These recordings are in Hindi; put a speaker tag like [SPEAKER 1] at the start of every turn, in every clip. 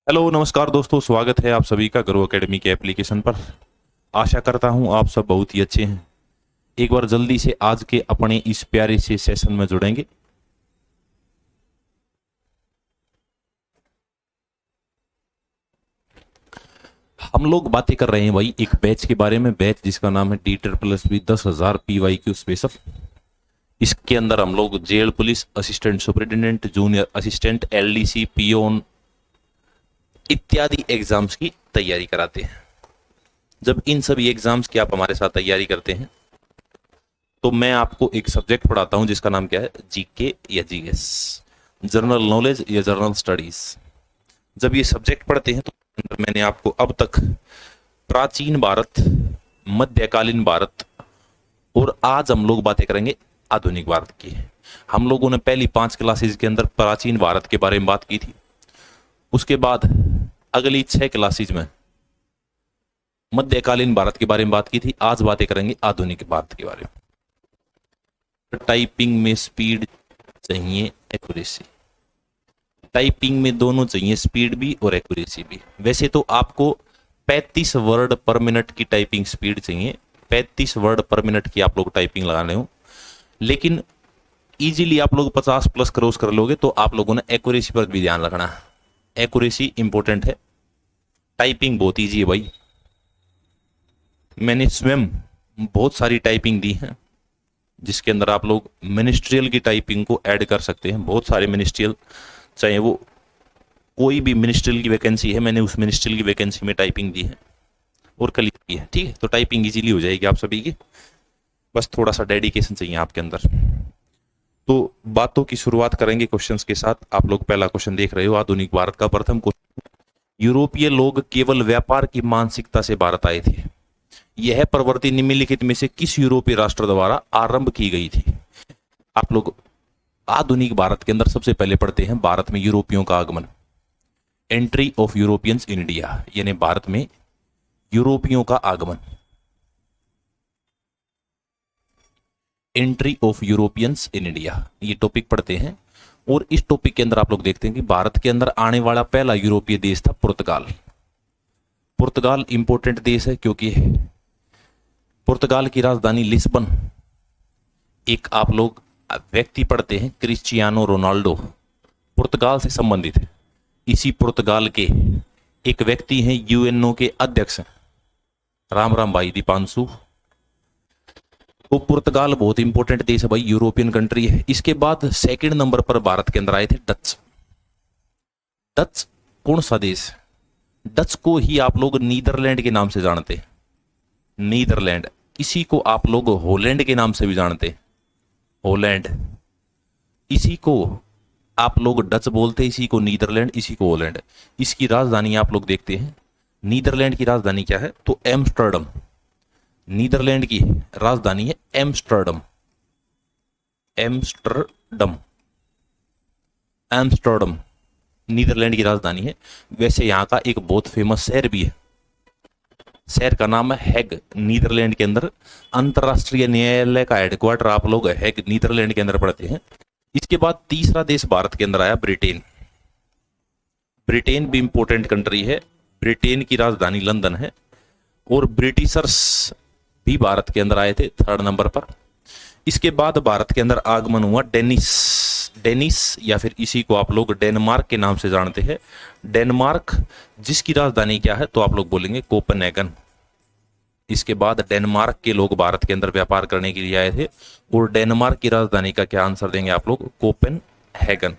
[SPEAKER 1] हेलो नमस्कार दोस्तों, स्वागत है आप सभी का ग्रो एकेडमी के एप्लीकेशन पर। आशा करता हूं आप सब बहुत ही अच्छे हैं। एक बार जल्दी से आज के अपने इस प्यारे से सेशन में जुड़ेंगे। हम लोग बातें कर रहे हैं भाई एक बैच के बारे में, बैच जिसका नाम है D++ 10,000 PYQ स्पेशल। इसके अंदर हम लोग jail police, assistant superintendent, junior assistant, LDC, peon इत्यादि एग्जाम्स की तैयारी कराते हैं। जब इन सभी एग्जाम्स की आप हमारे साथ तैयारी करते हैं तो मैं आपको एक सब्जेक्ट पढ़ाता हूं जिसका नाम क्या है, जीके या जीएस, जनरल नॉलेज या जनरल स्टडीज। जब ये सब्जेक्ट पढ़ते हैं तो मैंने आपको अब तक प्राचीन भारत, मध्यकालीन भारत और आज हम लोग बातें करेंगे आधुनिक भारत की। हम लोगों ने पहली 5 क्लासेज के अंदर प्राचीन भारत के बारे में बात की थी। उसके बाद अगली 6 क्लासेज में मध्यकालीन भारत के बारे में बात की थी। आज बातें करेंगे आधुनिक भारत के बारे में। टाइपिंग में स्पीड चाहिए, एक्यूरेसी। टाइपिंग में दोनों चाहिए, स्पीड भी और एक्यूरेसी भी। वैसे तो आपको 35 वर्ड पर मिनट की टाइपिंग स्पीड चाहिए, 35 वर्ड पर मिनट की आप लोग टाइपिंग लगाने हो, लेकिन इजीली आप लोग 50 प्लस क्रॉस कर लोगे तो आप लोगों ने एक्यूरेसी पर भी ध्यान रखना है। एक्यूरेसी इंपॉर्टेंट है। टाइपिंग बहुत ईजी है भाई। मैंने स्वयं बहुत सारी टाइपिंग दी है जिसके अंदर आप लोग मिनिस्ट्रियल की टाइपिंग को ऐड कर सकते हैं। बहुत सारे मिनिस्ट्रियल, चाहे वो कोई भी मिनिस्ट्रियल की वैकेंसी है, मैंने उस मिनिस्ट्रियल की वैकेंसी में टाइपिंग दी है और कल की है। ठीक है, तो टाइपिंग इजीली हो जाएगी आप सभी की। बस थोड़ा सा डेडिकेशन चाहिए आपके अंदर। तो बातों की शुरुआत करेंगे क्वेश्चंस के साथ। आप लोग पहला क्वेश्चन देख रहे हो, आधुनिक भारत का प्रथम क्वेश्चन। यूरोपीय लोग केवल व्यापार की मानसिकता से भारत आए थे। यह प्रवृत्ति निम्नलिखित में से किस यूरोपीय राष्ट्र द्वारा आरंभ की गई थी? आप लोग आधुनिक भारत के अंदर सबसे पहले पढ़ते हैं भारत में यूरोपियों का आगमन, entry of Europeans in India, यानी भारत में यूरोपियों का आगमन, entry of Europeans in India, ये टॉपिक पढ़ते हैं। और इस टॉपिक के अंदर आप लोग देखते हैं कि भारत के अंदर आने वाला पहला यूरोपीय देश था पुर्तगाल। पुर्तगाल इंपॉर्टेंट देश है क्योंकि पुर्तगाल की राजधानी लिस्बन। एक आप लोग व्यक्ति पढ़ते हैं क्रिस्टियानो रोनाल्डो, पुर्तगाल से संबंधित है। इसी पुर्तगाल के एक व्यक्ति हैं यूएनओ के अध्यक्ष राम राम भाई दीपांशु। तो पुर्तगाल बहुत इंपॉर्टेंट देश है भाई, यूरोपियन कंट्री है। इसके बाद सेकंड नंबर पर भारत के अंदर आए थे डच। डच कौन सा देश? डच को ही आप लोग नीदरलैंड के नाम से जानते हैं, नीदरलैंड। इसी को आप लोग हॉलैंड के नाम से भी जानते हैं, हॉलैंड। इसी को आप लोग डच बोलते हैं, इसी को नीदरलैंड, इसी को हॉलैंड। इसकी राजधानी आप लोग देखते हैं, नीदरलैंड की राजधानी क्या है? तो एम्स्टर्डम। नीदरलैंड की राजधानी है एम्स्टर्डम, एम्स्टर्डम, एम्स्टर्डम नीदरलैंड की राजधानी है। वैसे यहां का एक बहुत फेमस शहर भी है, शहर का नाम है हैग। नीदरलैंड के अंदर अंतरराष्ट्रीय न्यायालय का हेडक्वार्टर आप लोग हैग नीदरलैंड के अंदर पढ़ते हैं। इसके बाद तीसरा देश भारत के अंदर आया ब्रिटेन। ब्रिटेन भी इंपॉर्टेंट कंट्री है, ब्रिटेन की राजधानी लंदन है। और ब्रिटिशर्स भी भारत के अंदर आए थे थर्ड नंबर पर। इसके बाद भारत के अंदर आगमन हुआ डेनिस, डेनिस या फिर इसी को आप लोग डेनमार्क के नाम से जानते हैं। डेनमार्क जिसकी राजधानी क्या है? तो आप लोग बोलेंगे कोपेनहेगन। इसके बाद डेनमार्क के लोग भारत के अंदर व्यापार करने के लिए आए थे और डेनमार्क की राजधानी का क्या आंसर देंगे आप लोग? कोपेनहेगन।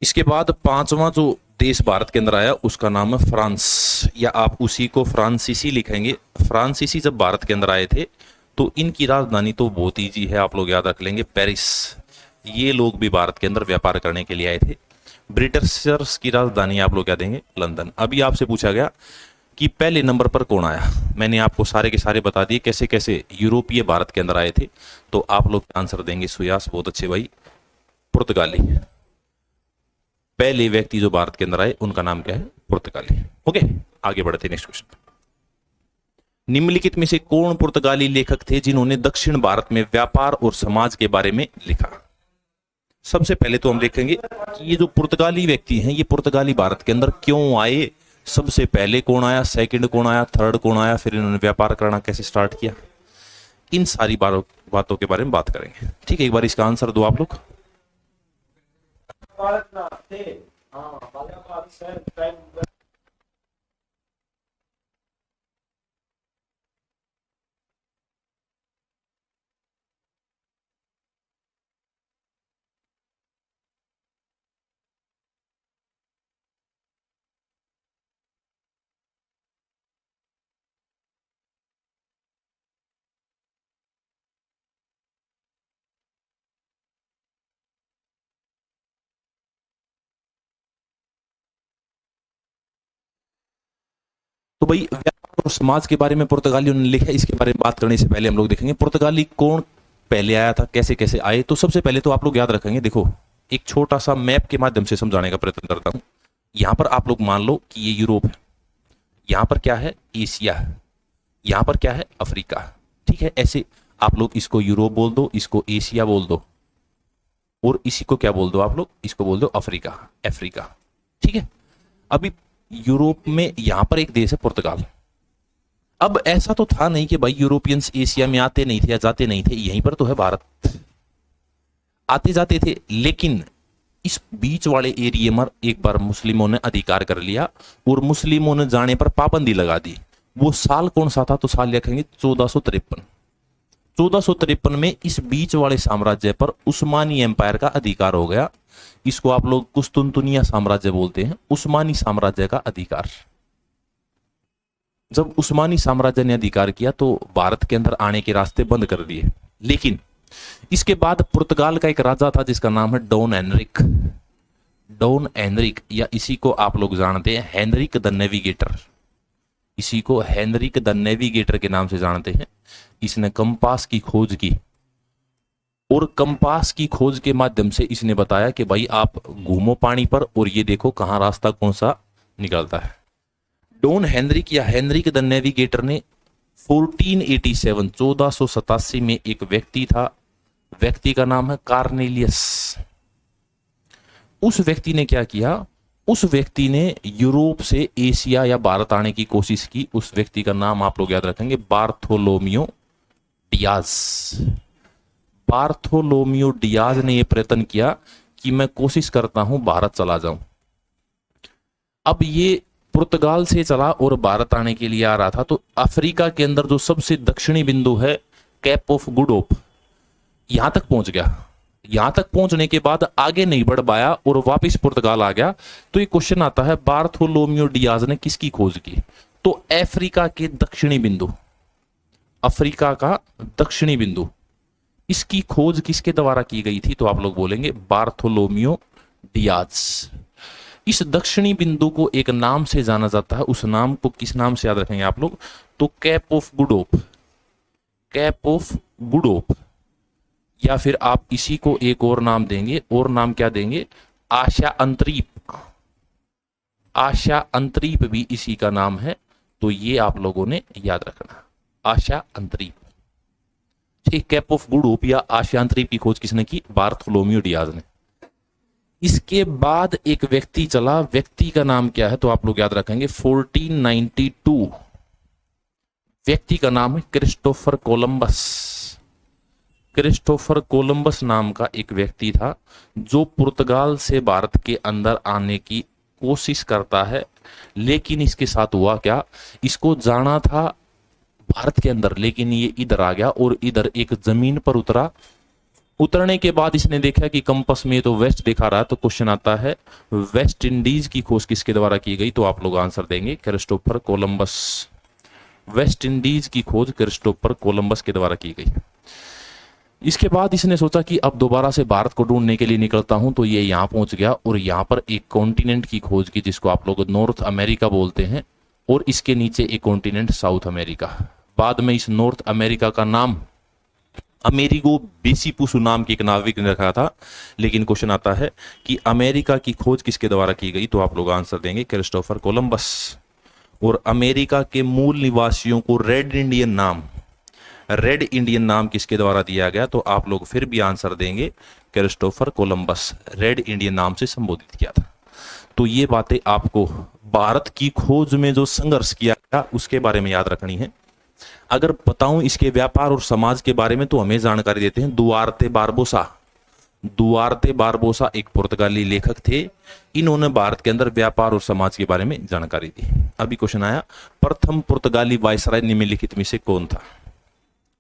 [SPEAKER 1] इसके बाद पांचवा जो देश भारत के अंदर आया उसका नाम है फ्रांस, या आप उसी को फ्रांसीसी लिखेंगे। फ्रांसीसी जब भारत के अंदर आए थे तो इनकी राजधानी तो बहुत ईजी है, आप लोग याद रख लेंगे, पेरिस। ये लोग भी भारत के अंदर व्यापार करने के लिए आए थे। ब्रिटिशर्स की राजधानी आप लोग क्या देंगे? लंदन। अभी आपसे पूछा गया कि पहले नंबर पर कौन आया, मैंने आपको सारे के सारे बता दिए कैसे कैसे यूरोपीय भारत के अंदर आए थे। तो आप लोग आंसर देंगे सुयास, बहुत अच्छे भाई, पुर्तगाली। पहले व्यक्ति जो भारत के अंदर आए उनका नाम क्या है? पुर्तगाली। ओके, आगे बढ़ते नेक्स्ट क्वेश्चन। निम्नलिखित में से कौन पुर्तगाली लेखक थे जिन्होंने दक्षिण भारत में व्यापार और समाज के बारे में लिखा? सबसे पहले तो हम देखेंगे कि ये जो पुर्तगाली व्यक्ति हैं ये पुर्तगाली भारत के अंदर क्यों आए, सबसे पहले कौन आया, सेकंड कौन आया, थर्ड कौन आया, फिर इन्होंने व्यापार करना कैसे स्टार्ट किया, इन सारी बातों के बारे में बात करेंगे। ठीक है, एक बार इसका आंसर दो आप लोग। तो भाई व्यापार और समाज के बारे में पुर्तगालियों ने लिखा, इसके बारे में बात करने से पहले हम लोग देखेंगे पुर्तगाली कौन पहले आया था, कैसे कैसे आए। तो सबसे पहले तो आप लोग याद रखेंगे, देखो एक छोटा सा मैप के माध्यम से समझाने का प्रयत्न करता हूं। यहां पर आप लोग मान लो कि ये यूरोप है, यहां पर क्या है एशिया, यहां पर क्या है अफ्रीका। ठीक है, ऐसे आप लोग इसको यूरोप बोल दो, इसको एशिया बोल दो, और इसी को क्या बोल दो आप लोग, इसको बोल दो अफ्रीका, अफ्रीका। ठीक है, अभी यूरोप में यहां पर एक देश है पुर्तगाल। अब ऐसा तो था नहीं कि भाई यूरोपियंस एशिया में आते नहीं थे या जाते नहीं थे, यहीं पर तो है भारत, आते जाते थे। लेकिन इस बीच वाले एरिया में एक बार मुस्लिमों ने अधिकार कर लिया और मुस्लिमों ने जाने पर पाबंदी लगा दी। वो साल कौन सा था, तो साल लिखेंगे 1453। 1453 में इस बीच वाले साम्राज्य पर उस्मानी एम्पायर का अधिकार हो गया। इसको आप लोग कुस्तुनतुनिया साम्राज्य बोलते हैं, उस्मानी साम्राज्य का अधिकार। जब उस्मानी साम्राज्य ने अधिकार किया तो भारत के अंदर आने के रास्ते बंद कर दिए। लेकिन इसके बाद पुर्तगाल का एक राजा था जिसका नाम है डॉन हेनरिक। डॉन हेनरिक, या इसी को आप लोग जानते हैं हेनरिक द नेविगेटर, इसी को हेनरिक द नेविगेटर के नाम से जानते हैं। इसने कंपास की खोज की और कंपास की खोज के माध्यम से इसने बताया कि भाई आप घूमो पानी पर और ये देखो कहां रास्ता कौन सा निकलता है। डॉन हेनरिक या हेनरिक द नेविगेटर ने 1487 में एक व्यक्ति था, व्यक्ति का नाम है कार्नेलियस। उस व्यक्ति ने क्या किया, उस व्यक्ति ने यूरोप से एशिया या भारत आने की कोशिश की। उस व्यक्ति का नाम आप लोग याद रखेंगे बार्थोलोमियो डियाज। बार्थोलोमियो डियाज ने यह प्रयत्न किया कि मैं कोशिश करता हूं भारत चला जाऊं। अब ये पुर्तगाल से चला और भारत आने के लिए आ रहा था, तो अफ्रीका के अंदर जो सबसे दक्षिणी बिंदु है कैप ऑफ गुड होप, यहां तक पहुंच गया। यहां तक पहुंचने के बाद आगे नहीं बढ़ पाया और वापस पुर्तगाल आ गया। तो ये क्वेश्चन आता है बार्थोलोमियो डियाज ने किसकी खोज की, तो अफ्रीका के दक्षिणी बिंदु, अफ्रीका का दक्षिणी बिंदु, इसकी खोज किसके द्वारा की गई थी, तो आप लोग बोलेंगे बार्थोलोमियो डियाज। इस दक्षिणी बिंदु को एक नाम से जाना जाता है, उस नाम को किस नाम से याद रखेंगे आप लोग, तो cap of good hope, cap of good hope. या फिर आप इसी को एक और नाम देंगे, और नाम क्या देंगे, आशा अंतरीप। आशा अंतरीप भी इसी का नाम है, तो ये आप लोगों ने याद रखना, आशा अंतरीप। ठीक, कैप ऑफ गुड होप या आशा अंतरीप की खोज किसने की, बार्थोलोमियो डियाज ने। इसके बाद एक व्यक्ति चला, व्यक्ति का नाम क्या है, तो आप लोग याद रखेंगे 1492। व्यक्ति का नाम है क्रिस्टोफर कोलंबस। क्रिस्टोफर कोलंबस नाम का एक व्यक्ति था जो पुर्तगाल से भारत के अंदर आने की कोशिश करता है। लेकिन इसके साथ हुआ क्या, इसको जाना था भारत के अंदर, लेकिन ये इधर आ गया और इधर एक जमीन पर उतरा। उतरने के बाद इसने देखा कि कंपास में तो वेस्ट दिखा रहा है, तो क्वेश्चन आता है वेस्ट इंडीज की खोज किसके द्वारा की गई, तो आप लोग आंसर देंगे क्रिस्टोफर कोलंबस। वेस्ट इंडीज की खोज क्रिस्टोफर कोलंबस के द्वारा की गई। इसके बाद इसने सोचा कि अब दोबारा से भारत को ढूंढने के लिए निकलता हूं, तो ये यहां पहुंच गया और यहां पर एक कॉन्टिनेंट की खोज की जिसको आप लोग नॉर्थ अमेरिका बोलते हैं, और इसके नीचे एक कॉन्टिनेंट साउथ अमेरिका। बाद में इस नॉर्थ अमेरिका का नाम अमेरिगो वेसिपुसु नाम की एक नाविक ने रखा था। लेकिन क्वेश्चन आता है कि अमेरिका की खोज किसके द्वारा की गई, तो आप लोग आंसर देंगे क्रिस्टोफर कोलंबस। और अमेरिका के मूल निवासियों को रेड इंडियन नाम किसके द्वारा दिया गया, तो आप लोग फिर भी आंसर देंगे क्रिस्टोफर कोलंबस, रेड इंडियन नाम से संबोधित किया था। तो ये बातें आपको भारत की खोज में जो संघर्ष किया गया उसके बारे में याद रखनी है। अगर बताऊं इसके व्यापार और समाज के बारे में तो हमें जानकारी देते हैं दुआर्ते बारबोसा। दुआर्ते बारबोसा एक पुर्तगाली लेखक थे। इन्होंने भारत के अंदर व्यापार और समाज के बारे में जानकारी दी। अभी क्वेश्चन आया, प्रथम पुर्तगाली वायसराय निम्नलिखित में से कौन था?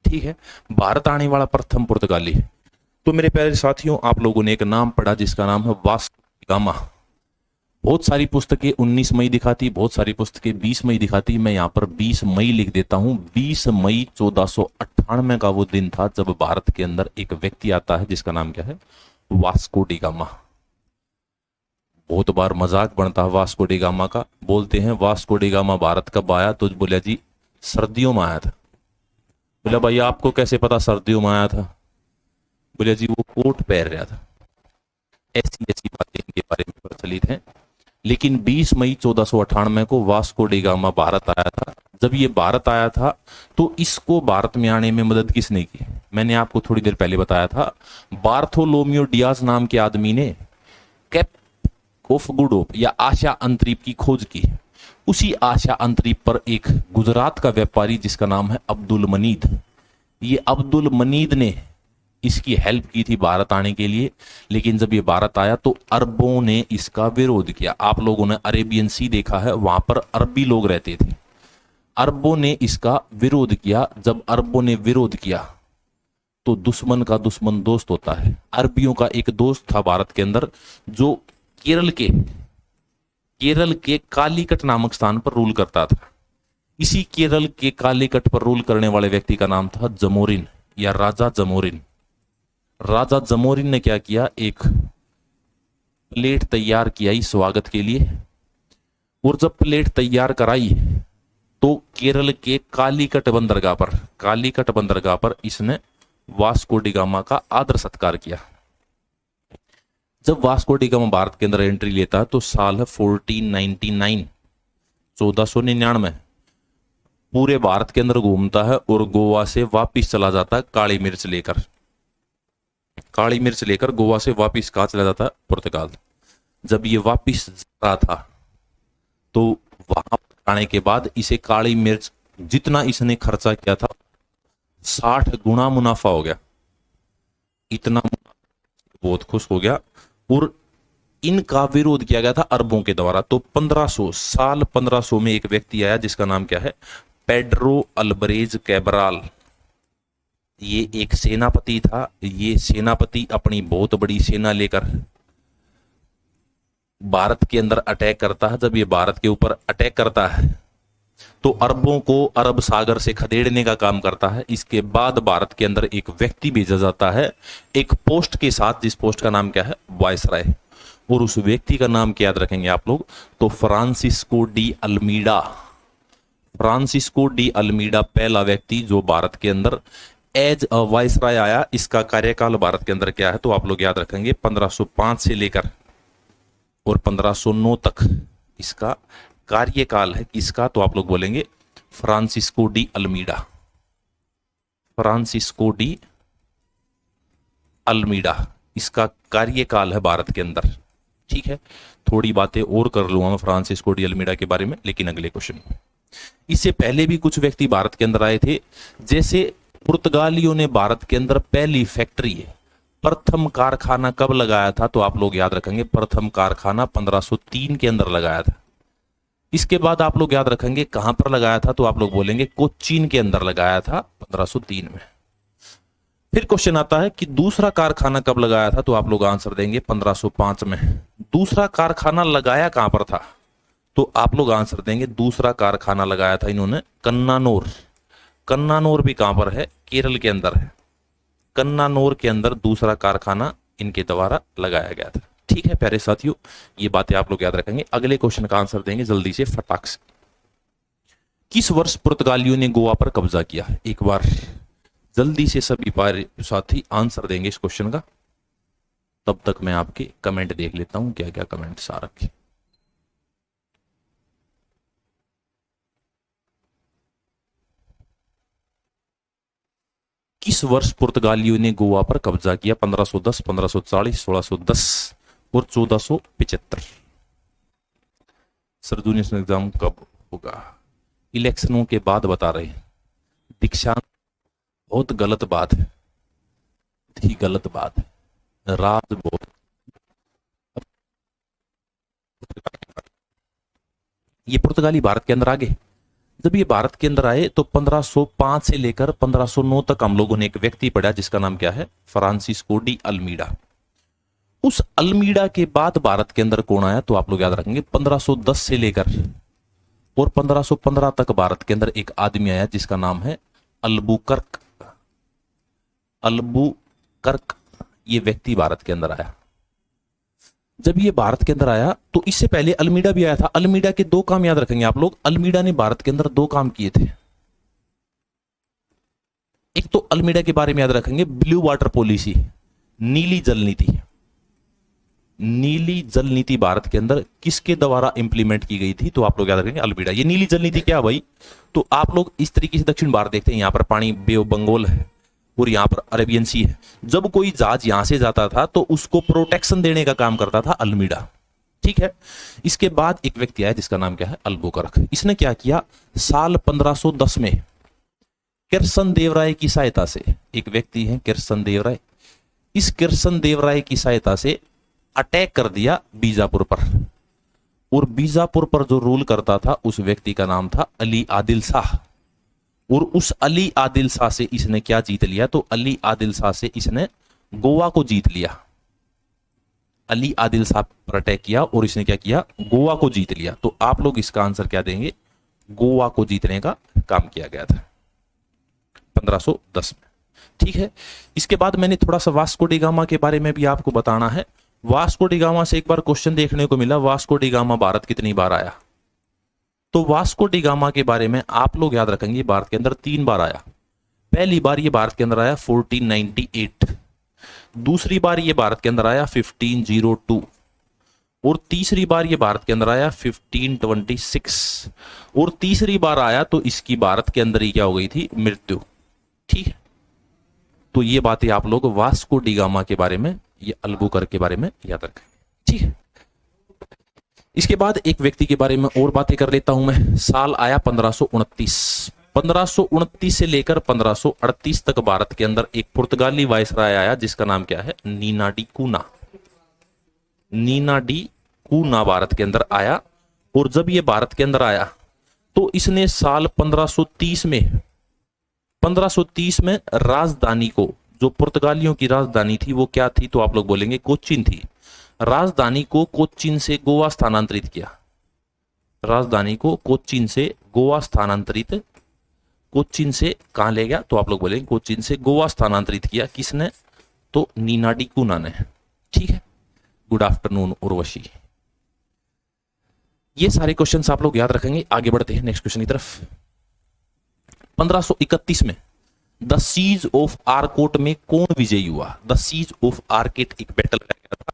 [SPEAKER 1] ठीक है, भारत आने वाला प्रथम पुर्तगाली। तो मेरे प्यारे साथियों, आप लोगों ने एक नाम पढ़ा जिसका नाम है वास्को डी गामा। बहुत सारी पुस्तकें 19 मई दिखाती, बहुत सारी पुस्तकें 20 मई दिखाती। मैं यहां पर 20 मई लिख देता हूं। 20 मई 1498 का वो दिन था जब भारत के अंदर एक व्यक्ति आता है जिसका नाम क्या है? Vasco D gamma. बहुत बार मजाक बनता है वास्को डी गामा का। बोलते हैं वास्को डी गामा भारत कब आया? तो बोला जी सर्दियों में आया था। बोला भाई आपको कैसे पता सर्दियों में आया था? बोले जी वो कोट पहन रहा था। ऐसी ऐसी बातें इनके बारे में प्रचलित हैं। लेकिन 20 मई 1498 को वास्को डी गामा भारत आया था। जब ये भारत आया था तो इसको भारत में आने में मदद किसने की? मैंने आपको थोड़ी देर पहले बताया था, बार्थोलोमियो डियाज नाम के आदमी ने केप ऑफ गुड होप या आशा अंतरीप की खोज की। उसी आशा अंतरीप पर एक गुजरात का व्यापारी जिसका नाम है अब्दुल मनीद, ये अब्दुल मनीद ने इसकी हेल्प की थी भारत आने के लिए। लेकिन जब ये भारत आया तो अरबों ने इसका विरोध किया। आप लोगों ने अरेबियन सी देखा है, वहां पर अरबी लोग रहते थे। अरबों ने इसका विरोध किया। जब अरबों ने विरोध किया तो दुश्मन का दुश्मन दोस्त होता है। अरबियों का एक दोस्त था भारत के अंदर जो केरल के कालीकट नामक स्थान पर रूल करता था। इसी केरल के कालीकट पर रूल करने वाले व्यक्ति का नाम था जमोरिन या राजा जमोरिन। राजा जमोरिन ने क्या किया, एक प्लेट तैयार किया ही स्वागत के लिए। और जब प्लेट तैयार कराई तो केरल के कालीकट बंदरगाह पर इसने वास्को डी गामा का आदर सत्कार किया। जब वास्को डी गामा भारत के अंदर एंट्री लेता है तो साल है 1499, 1499। पूरे भारत के अंदर घूमता है और गोवा से वापिस चला जाता है काली मिर्च लेकर गोवा से वापिस कहा चला जाता है? पुर्तगाल। जब ये वापिस जा रहा था तो वहां आने के बाद इसे काली मिर्च जितना इसने खर्चा किया था 60 गुना मुनाफा हो गया। इतना बहुत खुश हो गया और इनका विरोध किया गया था अरबों के द्वारा। तो 1500 में एक व्यक्ति आया जिसका नाम क्या है? Pedro Alvares Cabral. ये एक सेनापति था। ये सेनापति अपनी बहुत बड़ी सेना लेकर भारत के अंदर अटैक करता है। जब ये भारत के ऊपर अटैक करता है तो अरबों को अरब सागर से खदेड़ने का काम करता है। इसके बाद भारत के अंदर एक व्यक्ति भेजा जाता है एक पोस्ट के साथ, जिस पोस्ट का नाम क्या है? वायसराय। और उस व्यक्ति का नाम क्या याद रखेंगे आप लोग? तो Francisco de Almeida. Francisco de Almeida पहला व्यक्ति जो भारत के अंदर एज अ वायसराय आया। इसका कार्यकाल भारत के अंदर क्या है? तो आप लोग याद रखेंगे 1505 से लेकर और 1509 तक इसका कार्यकाल है। किसका? तो आप लोग बोलेंगे Francisco de Almeida. Francisco de Almeida इसका कार्यकाल है भारत के अंदर। ठीक है, थोड़ी बातें और कर लूंगा मैं फ्रांसिस्को डी अल्मीडा के बारे में, लेकिन अगले क्वेश्चन। इससे पहले भी कुछ व्यक्ति भारत के अंदर आए थे। जैसे पुर्तगालियों ने भारत के अंदर पहली फैक्ट्री, प्रथम कारखाना कब लगाया था? तो आप लोग याद रखेंगे प्रथम कारखाना 1503 के अंदर लगाया था। इसके बाद आप लोग याद रखेंगे कहां पर लगाया था? तो आप लोग बोलेंगे कोचीन के अंदर लगाया था 1503 में। फिर क्वेश्चन आता है कि दूसरा कारखाना कब लगाया था? तो आप लोग आंसर देंगे 1505 में। दूसरा कारखाना लगाया कहां पर था? तो आप लोग आंसर देंगे दूसरा कारखाना लगाया था इन्होंने कन्नानौर। कन्नानौर भी कहां पर है? केरल के अंदर है। कन्नानौर के अंदर दूसरा कारखाना इनके द्वारा लगाया गया था। ठीक है प्यारे साथियों, ये बातें आप लोग याद रखेंगे। अगले क्वेश्चन का आंसर देंगे जल्दी से, फटाक से। किस वर्ष पुर्तगालियों ने गोवा पर कब्जा किया? एक बार जल्दी से सभी साथी आंसर देंगे इस क्वेश्चन का। तब तक मैं आपके कमेंट देख लेता हूं, क्या क्या कमेंट्स आ रखे। किस वर्ष पुर्तगालियों ने गोवा पर कब्जा किया? 1510, 1540, 1610 और 1475। सर जूनियर एग्जाम कब होगा? इलेक्शनों के बाद बता रहे हैं। दीक्षांत बहुत गलत बात है, ही गलत बात है, राज बहुत। ये पुर्तगाली भारत के अंदर आ गए। जब ये भारत के अंदर आए तो 1505 से लेकर 1509 तक हम लोगों ने एक व्यक्ति पढ़ा जिसका नाम क्या है? Francisco de Almeida. उस अल्मीडा के बाद भारत के अंदर कौन आया? तो आप लोग याद रखेंगे 1510 से लेकर और 1515 तक भारत के अंदर एक आदमी आया जिसका नाम है अल्बुकर्क। अल्बुकर्क ये व्यक्ति भारत के अंदर आया। जब ये भारत के अंदर आया तो इससे पहले अल्मीडा भी आया था। अल्मीडा के दो काम याद रखेंगे आप लोग। अल्मीडा ने भारत के अंदर दो काम किए थे। एक तो अल्मीडा के बारे में याद रखेंगे ब्लू वाटर पॉलिसी, नीली जल नीति। नीली जल नीति भारत के अंदर किसके द्वारा इंप्लीमेंट की गई थी? तो आप लोग याद रखेंगे अल्मीडा। ये नीली जल नीति क्या भाई? तो आप लोग इस तरीके से दक्षिण भारत देखते हैं, यहां पर पानी बे ऑफ बंगाल है और यहां पर अरेबियन सी है। जब कोई जहाज यहां से जाता था तो उसको प्रोटेक्शन देने का काम करता था अल्मीडा। ठीक है। इसके बाद एक व्यक्ति आया जिसका नाम क्या है? अल्बुकर्क। इसने क्या किया? साल 1510 में किरसन देवराय की सहायता से, एक व्यक्ति है किरसन देवराय, इस किरसन देवराय की सहायता से अटैक कर दिया बीजापुर पर। और बीजापुर पर जो रूल करता था उस व्यक्ति का नाम था अली आदिल शाह। और उस अली आदिल शाह से इसने क्या जीत लिया? तो अली आदिल शाह से इसने गोवा को जीत लिया। अली आदिल शाह पर अटैक किया और इसने क्या किया? गोवा को जीत लिया। तो आप लोग इसका आंसर क्या देंगे? गोवा को जीतने का काम किया गया था 1510 में। ठीक है। इसके बाद मैंने थोड़ा सा वास्को डी गामा के बारे में भी आपको बताना है। वास्को डी गामा से एक बार क्वेश्चन देखने को मिला, वास्को डी गामा भारत कितनी बार आया? तो वास्को डी गामा के बारे में आप लोग याद रखेंगे भारत के अंदर 3 बार आया। पहली बार ये भारत के अंदर आया 1498, दूसरी बार ये भारत के अंदर आया 1502 और तीसरी बार ये भारत के अंदर आया 1526 और तीसरी बार आया तो इसकी भारत के अंदर ही क्या हो गई थी? मृत्यु। ठीक है। तो ये बातें आप लोग वास्को डी गामा के बारे में, ये अल्बुकर्क के बारे में याद रखें। ठीक है। इसके बाद एक व्यक्ति के बारे में और बातें कर लेता हूं मैं। साल आया 1529। 1529 से लेकर 1538 तक भारत के अंदर एक पुर्तगाली वायसराय आया जिसका नाम क्या है? नीना डी कूना। नीना डी कूना भारत के अंदर आया। और जब ये भारत के अंदर आया तो इसने साल 1530 में राजधानी को, जो पुर्तगालियों की राजधानी थी वो क्या थी? तो आप लोग बोलेंगे कोचीन थी। राजधानी को कोचीन से गोवा स्थानांतरित किया। राजधानी को कोचीन से गोवा स्थानांतरित, कोचीन से कहां ले गया? तो आप लोग बोलेंगे कोचीन से गोवा स्थानांतरित किया। किसने? तो नीना डी कूना ने। ठीक है। Good afternoon Urvashi. ये सारे क्वेश्चंस आप लोग याद रखेंगे। आगे बढ़ते हैं नेक्स्ट क्वेश्चन की तरफ। 1531 में द सीज ऑफ आर्कोट में कौन विजयी हुआ? द सीज ऑफ आर्केट एक बैटल लगा था।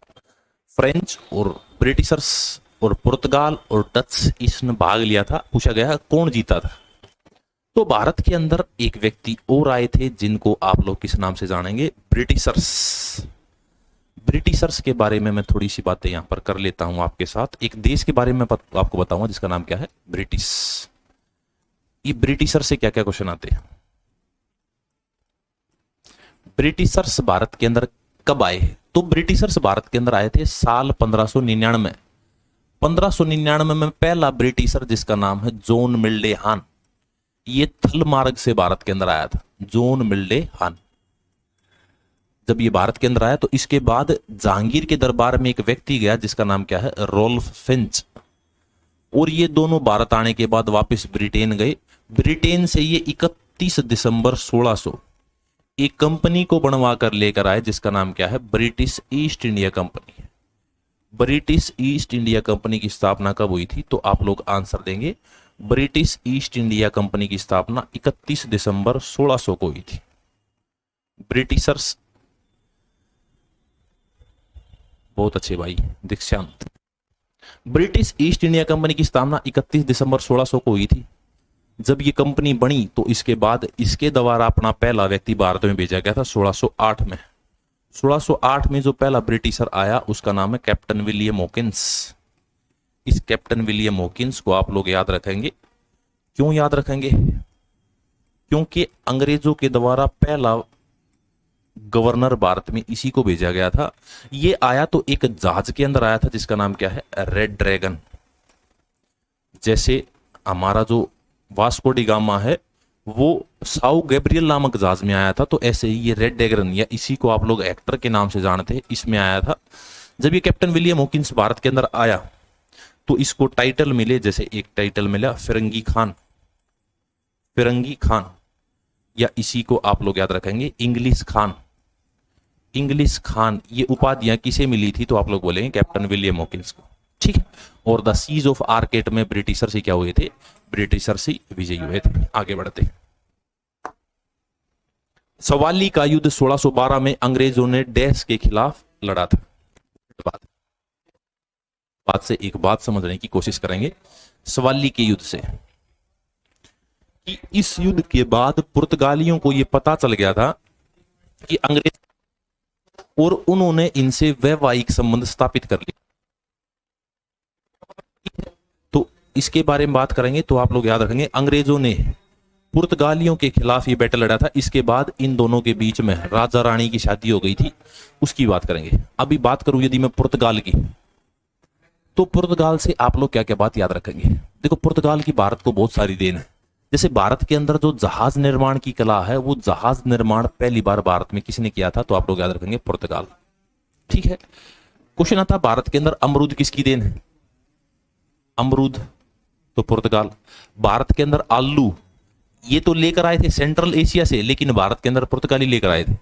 [SPEAKER 1] फ्रेंच और ब्रिटिशर्स और पुर्तगाल और डच इसने भाग लिया था। पूछा गया कौन जीता था? तो भारत के अंदर एक व्यक्ति और आए थे जिनको आप लोग किस नाम से जानेंगे? ब्रिटिशर्स। ब्रिटिशर्स के बारे में मैं थोड़ी सी बातें यहां पर कर लेता हूं आपके साथ। एक देश के बारे में आपको बताऊंगा जिसका नाम क्या है? ब्रिटिश। ये ब्रिटिशर से क्या क्या क्वेश्चन आते हैं? ब्रिटिशर्स भारत के अंदर कब आए? तो ब्रिटिशर्स भारत के अंदर आए थे साल 1599। 1599 में पहला ब्रिटिशर जिसका नाम है जॉन मिल्डे हान, ये थल मार्ग से भारत के अंदर आया था। जॉन मिल्डे हान जब ये भारत के अंदर आया तो इसके बाद जहांगीर के दरबार में एक व्यक्ति गया जिसका नाम क्या है? Ralph Fitch. और ये दोनों भारत आने के बाद वापस ब्रिटेन गए। ब्रिटेन से ये 31 दिसंबर 1600 एक कंपनी को बनवा कर लेकर आए जिसका नाम क्या है? British east India company. British east India company की स्थापना कब हुई थी? तो आप लोग आंसर देंगे ब्रिटिश ईस्ट इंडिया कंपनी की स्थापना 31 दिसंबर 1600 को हुई थी। ब्रिटिशर्स बहुत अच्छे भाई दीक्षांत। ब्रिटिश ईस्ट इंडिया कंपनी की स्थापना 31 दिसंबर 1600 को हुई थी। जब ये कंपनी बनी तो इसके बाद इसके द्वारा अपना पहला व्यक्ति भारत में भेजा गया था 1608 में। 1608 में जो पहला ब्रिटिशर आया उसका नाम है कैप्टन विलियम हॉकिंस। इस कैप्टन विलियम हॉकिंस को आप लोग याद रखेंगे। क्यों याद रखेंगे? क्योंकि अंग्रेजों के द्वारा पहला गवर्नर भारत में इसी को भेजा गया था। ये आया तो एक जहाज के अंदर आया था जिसका नाम क्या है? Red dragon. जैसे हमारा जो वास्को डी गामा है वो साउ गैब्रियल नामक जहाज में आया था, तो ऐसे ही ये रेड ड्रैगन, या इसी को आप लोग एक्टर के नाम से जानते हैं, इसमें आया था। जब ये कैप्टन विलियम हॉकिंस भारत के अंदर आया तो इसको टाइटल मिले, जैसे एक टाइटल मिला फिरंगी खान, फिरंगी खान, या इसी को आप लोग याद रखेंगे इंग्लिश खान, इंग्लिश खान। ये उपाधियां किसे मिली थी? तो आप लोग बोलेंगे कैप्टन विलियम हॉकिंस को, ठीक है। और द सीज ऑफ आर्केट में ब्रिटिशर से क्या हुए थे? ब्रिटिशर से विजयी हुए थे। आगे बढ़ते। सवाली का युद्ध 1612 में अंग्रेजों ने डैश के खिलाफ लड़ा था। बात से एक बात समझने की कोशिश करेंगे सवाली के युद्ध से, कि इस युद्ध के बाद पुर्तगालियों को यह पता चल गया था कि अंग्रेज, और उन्होंने इनसे वैवाहिक संबंध स्थापित कर लिए। तो इसके बारे में बात करेंगे तो आप लोग याद रखेंगे अंग्रेजों ने पुर्तगालियों के खिलाफ ये बैटल लड़ा था। इसके बाद इन दोनों के बीच में राजा रानी की शादी हो गई थी, उसकी बात करेंगे। अभी बात करूं यदि मैं पुर्तगाल की, तो पुर्तगाल से आप लोग क्या क्या बात याद रखेंगे? देखो, पुर्तगाल की भारत को बहुत सारी देन है। जैसे भारत के अंदर जो जहाज निर्माण की कला है, वो जहाज निर्माण पहली बार भारत में किसने किया था? तो आप लोग याद रखेंगे पुर्तगाल, ठीक है। क्वेश्चन आता भारत के अंदर अमरूद किसकी देन है? अमरूद तो पुर्तगाल। भारत के अंदर आलू, ये तो लेकर आए थे सेंट्रल एशिया से, लेकिन भारत के अंदर पुर्तगाली लेकर आए थे।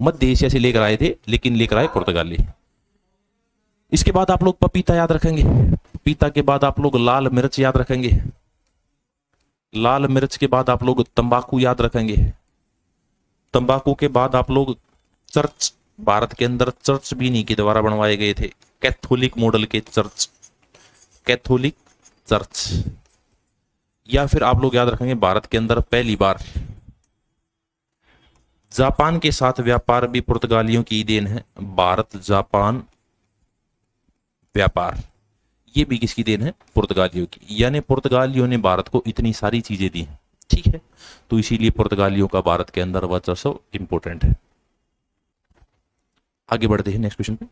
[SPEAKER 1] मध्य एशिया से लेकर आए थे, लेकिन लेकर आए पुर्तगाली। इसके बाद आप लोग पपीता याद रखेंगे। पपीता के बाद आप लोग लाल मिर्च याद रखेंगे। लाल मिर्च के बाद आप लोग तंबाकू याद रखेंगे। तंबाकू के बाद आप लोग चर्च, भारत के अंदर चर्च भी इन्हीं के द्वारा बनवाए गए थे, कैथोलिक मॉडल के चर्च, कैथोलिक चर्च। या फिर आप लोग याद रखेंगे भारत के अंदर पहली बार जापान के साथ व्यापार भी पुर्तगालियों की देन है। भारत जापान व्यापार, ये भी किसकी देन है? पुर्तगालियों की। यानी पुर्तगालियों ने भारत को इतनी सारी चीजें दी, ठीक है। तो इसीलिए पुर्तगालियों का भारत के अंदर वर्चस्व इंपॉर्टेंट है। आगे बढ़ते हैं नेक्स्ट क्वेश्चन पे।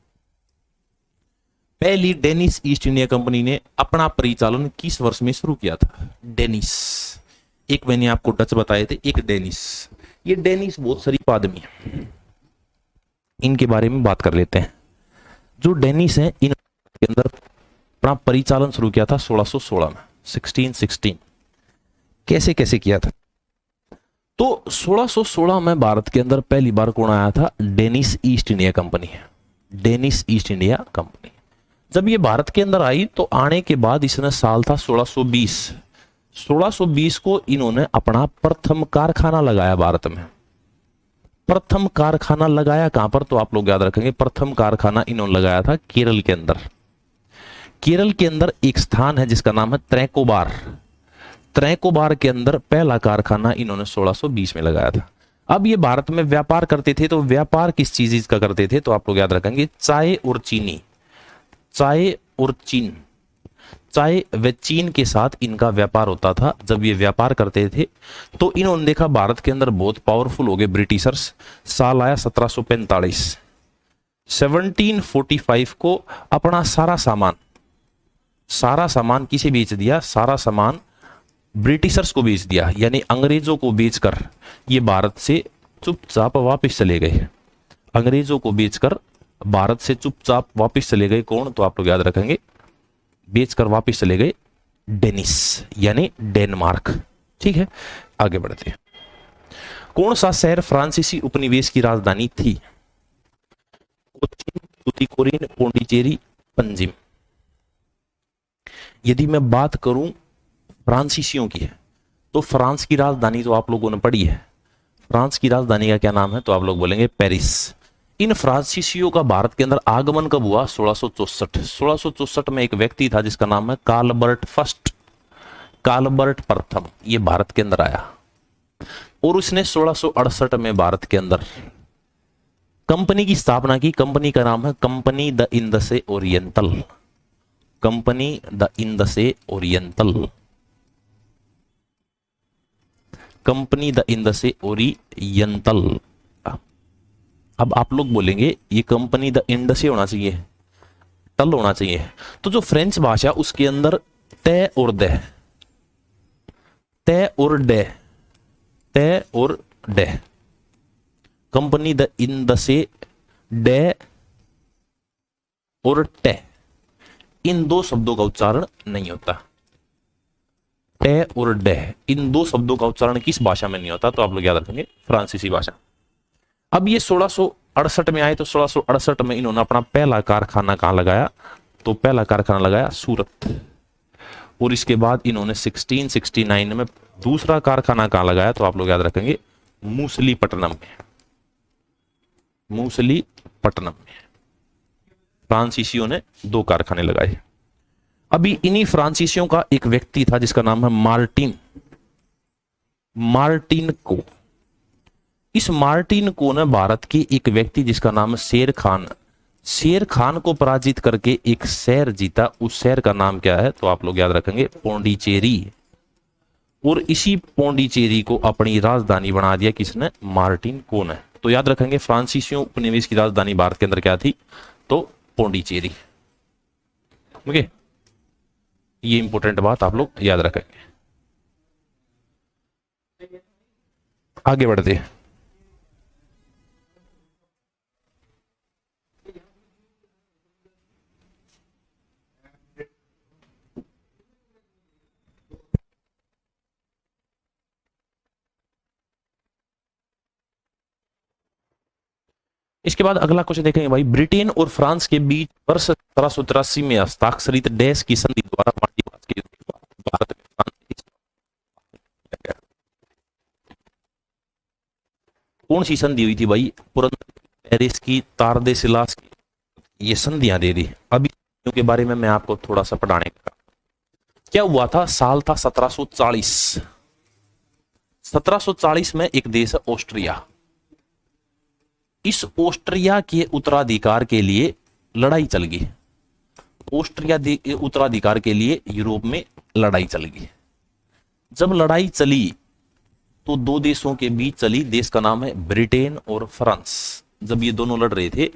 [SPEAKER 1] पहली डेनिस ईस्ट इंडिया कंपनी ने अपना परिचालन किस वर्ष में शुरू किया था? डेनिस, एक मैंने आपको डच बताए थे, एक डेनिस। ये डेनिस बहुत शरीफ आदमी है, इनके बारे में बात कर लेते हैं। जो डेनिस है, इन के अंदर अपना परिचालन शुरू किया था 1616 में, 1616। कैसे कैसे किया था? तो 1616 में भारत के अंदर पहली बार कौन आया था? डेनिस ईस्ट इंडिया कंपनी है। डेनिस ईस्ट इंडिया कंपनी जब ये भारत के अंदर आई तो आने के बाद इसने साल था 1620। 1620 को इन्होंने अपना प्रथम कारखाना लगाया भारत में। प्रथम कारखाना लगाया कहां पर? तो आप लोग याद रखेंगे प्रथम कारखाना इन्होंने लगाया था केरल के अंदर। केरल के अंदर एक स्थान है जिसका नाम है त्रैकोबार। त्रैकोबार के अंदर पहला कारखाना इन्होंने 1620 में लगाया था। अब ये भारत में व्यापार करते थे, तो व्यापार किस चीज का करते थे? तो आप लोग याद रखेंगे चाय और चीनी, चाय और चीन, चाय व चीन के साथ इनका व्यापार होता था। जब ये व्यापार करते थे तो इन्होंने देखा भारत के अंदर बहुत पावरफुल हो गए ब्रिटिशर्स। साल आया 1745। 1745 को अपना सारा सामान किसे बेच दिया? सारा सामान ब्रिटिशर्स को बेच दिया, यानी अंग्रेजों को बेचकर ये भारत से चुपचाप वापस चले गए। अंग्रेजों को बेचकर भारत से चुपचाप वापस चले गए कौन? तो आप लोग याद रखेंगे बेचकर वापस चले गए डेनिस, यानी डेनमार्क, ठीक है। आगे बढ़ते हैं। कौन सा शहर फ्रांसीसी उपनिवेश की राजधानी थी? कोचीन, तुतिकोरिन, पोंडिचेरी, पंजिम। यदि मैं बात करूं फ्रांसीसियों की है तो फ्रांस की राजधानी तो आप लोगों ने पढ़ी है। फ्रांस की राजधानी का क्या नाम है? तो आप लोग बोलेंगे पेरिस। इन फ्रांसीसियों का भारत के अंदर आगमन कब हुआ? 1664। 1664 में एक व्यक्ति था जिसका नाम है कार्लबर्ट फर्स्ट। कालबर्ट प्रथम, ये भारत के अंदर आया और उसने 1668 में भारत के अंदर कंपनी की स्थापना की। कंपनी का नाम है कंपनी द इंदसे ओरिएंटल, कंपनी द इंदसे ओरिएंटल, कंपनी द इंदसे ओरिएंटल। अब आप लोग बोलेंगे ये कंपनी द इंडसे होना चाहिए, टल होना चाहिए। तो जो फ्रेंच भाषा उसके अंदर तय और दे, तय और डे, तय और डे, कंपनी द इंदसे डे और टे, इन दो शब्दों का उच्चारण नहीं होता। टे और डे, इन दो शब्दों का उच्चारण किस भाषा में नहीं होता? तो आप लोग याद रखेंगे फ्रांसीसी भाषा। अब ये 1668 में आए तो 1668 में इन्होंने अपना पहला कारखाना कहां लगाया? तो पहला कारखाना लगाया सूरत। और इसके बाद इन्होंने 1669 में दूसरा कारखाना कहां लगाया? तो आप लोग याद रखेंगे मूसलीपट्टनम में, मूसलीपट्टनम में फ्रांसीसियों ने 2 कारखाने लगाए। अभी इन्हीं फ्रांसीसियों का एक व्यक्ति था जिसका नाम है मार्टिन, मार्टिन को। इस मार्टिन को ने भारत के एक व्यक्ति जिसका नाम है शेर खान, शेर खान को पराजित करके एक शहर जीता। उस शहर का नाम क्या है? तो आप लोग याद रखेंगे पौंडीचेरी। और इसी पौंडीचेरी को अपनी राजधानी बना दिया किसने? मार्टिन को ने। तो याद रखेंगे फ्रांसीसियों उपनिवेश की राजधानी भारत के अंदर क्या थी? तो पौंडीचेरी। ओके, ये इंपॉर्टेंट बात आप लोग याद रखेंगे। आगे बढ़ते हैं। इसके बाद अगला क्वेश्चन देखेंगे भाई, ब्रिटेन और फ्रांस के बीच वर्ष 1783 में हस्ताक्षरित डैश की संधि द्वारा माल्टीवास के भारत में कौन सी संधि हुई थी भाई? पुरंदर, पेरिस की, तारदेसिलास की, ये संधियां दे दी। अभी के बारे में मैं आपको थोड़ा सा पढ़ाने का। क्या हुआ था? साल था 1740। 1740 में एक देश है ऑस्ट्रिया। इस ऑस्ट्रिया के उत्तराधिकार के लिए लड़ाई चल गई। ऑस्ट्रिया उत्तराधिकार के लिए यूरोप में लड़ाई चल गई। जब लड़ाई चली तो 2 देशों के बीच चली। देश का नाम है ब्रिटेन और फ्रांस। जब ये दोनों लड़ रहे थे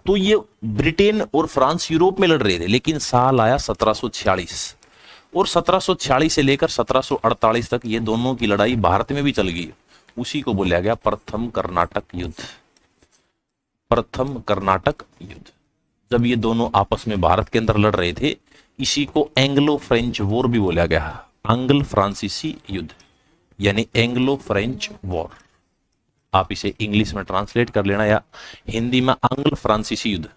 [SPEAKER 1] तो ये ब्रिटेन और फ्रांस यूरोप में लड़ रहे थे, लेकिन साल आया 1746 और 1746 से लेकर 1748 तक ये दोनों की लड़ाई भारत में भी चल गई। उसी को बोला गया प्रथम कर्नाटक युद्ध, प्रथम कर्नाटक युद्ध। जब ये दोनों आपस में भारत के अंदर लड़ रहे थे, इसी को एंग्लो फ्रेंच वॉर भी बोला गया, आंग्ल फ्रांसीसी युद्ध यानी एंग्लो फ्रेंच वॉर। आप इसे इंग्लिश में ट्रांसलेट कर लेना या हिंदी में आंग्ल फ्रांसीसी युद्ध।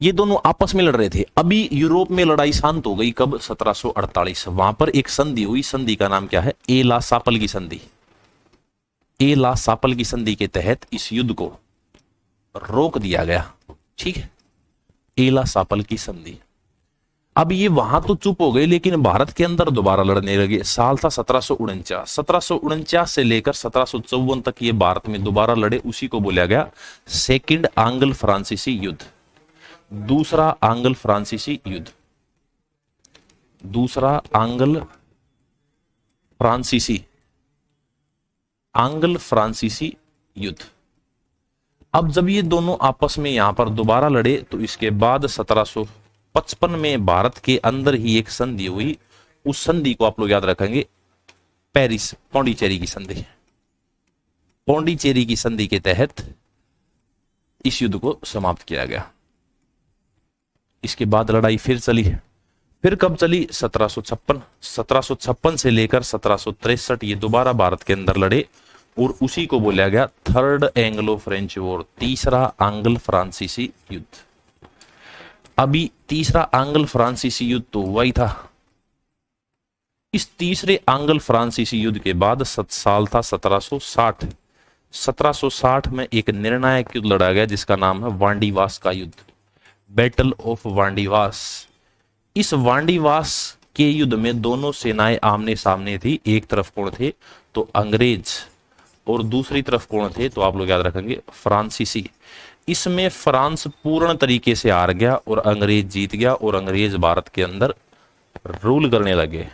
[SPEAKER 1] ये दोनों आपस में लड़ रहे थे। अभी यूरोप में लड़ाई शांत हो गई। कब? 1748। वहां पर एक संधि हुई। संधि का नाम क्या है? एला सापल की संधि। एला सापल की संधि के तहत इस युद्ध को रोक दिया गया। ठीक है, एला सापल की संधि। अब ये वहां तो चुप हो गए, लेकिन भारत के अंदर दोबारा लड़ने लगे। साल था 1749। 1749 से लेकर 1754 तक ये भारत में दोबारा लड़े। उसी को बोला गया सेकंड आंग्ल फ्रांसीसी युद्ध, दूसरा आंग्ल फ्रांसीसी युद्ध, दूसरा आंग्ल फ्रांसीसी, आंग्ल फ्रांसीसी युद्ध। अब जब ये दोनों आपस में यहां पर दोबारा लड़े तो इसके बाद 1755 में भारत के अंदर ही एक संधि हुई। उस संधि को आप लोग याद रखेंगे पेरिस, पौंडीचेरी की संधि। पौंडीचेरी की संधि के तहत इस युद्ध को समाप्त किया गया। इसके बाद लड़ाई फिर चली। फिर कब चली? 1756। 1756 से लेकर 1763 ये दोबारा भारत के अंदर लड़े और उसी को बोला गया थर्ड एंग्लो फ्रेंच वॉर, तीसरा आंग्ल फ्रांसीसी युद्ध। अभी तीसरा आंग्ल फ्रांसीसी युद्ध तो हुआ ही था। इस तीसरे आंग्ल फ्रांसीसी युद्ध के बाद साल था 1760। 1760 में एक निर्णायक युद्ध लड़ा गया जिसका नाम है वांडीवास का युद्ध, बैटल ऑफ वांडीवास। इस वांडीवास के युद्ध में दोनों सेनाएं आमने सामने थी। एक तरफ कौन थे? तो अंग्रेज, और दूसरी तरफ कौन थे? तो आप लोग याद रखेंगे फ्रांसीसी। इसमें फ्रांस पूर्ण तरीके से हार गया और अंग्रेज जीत गया, और अंग्रेज भारत के अंदर रूल करने लगे।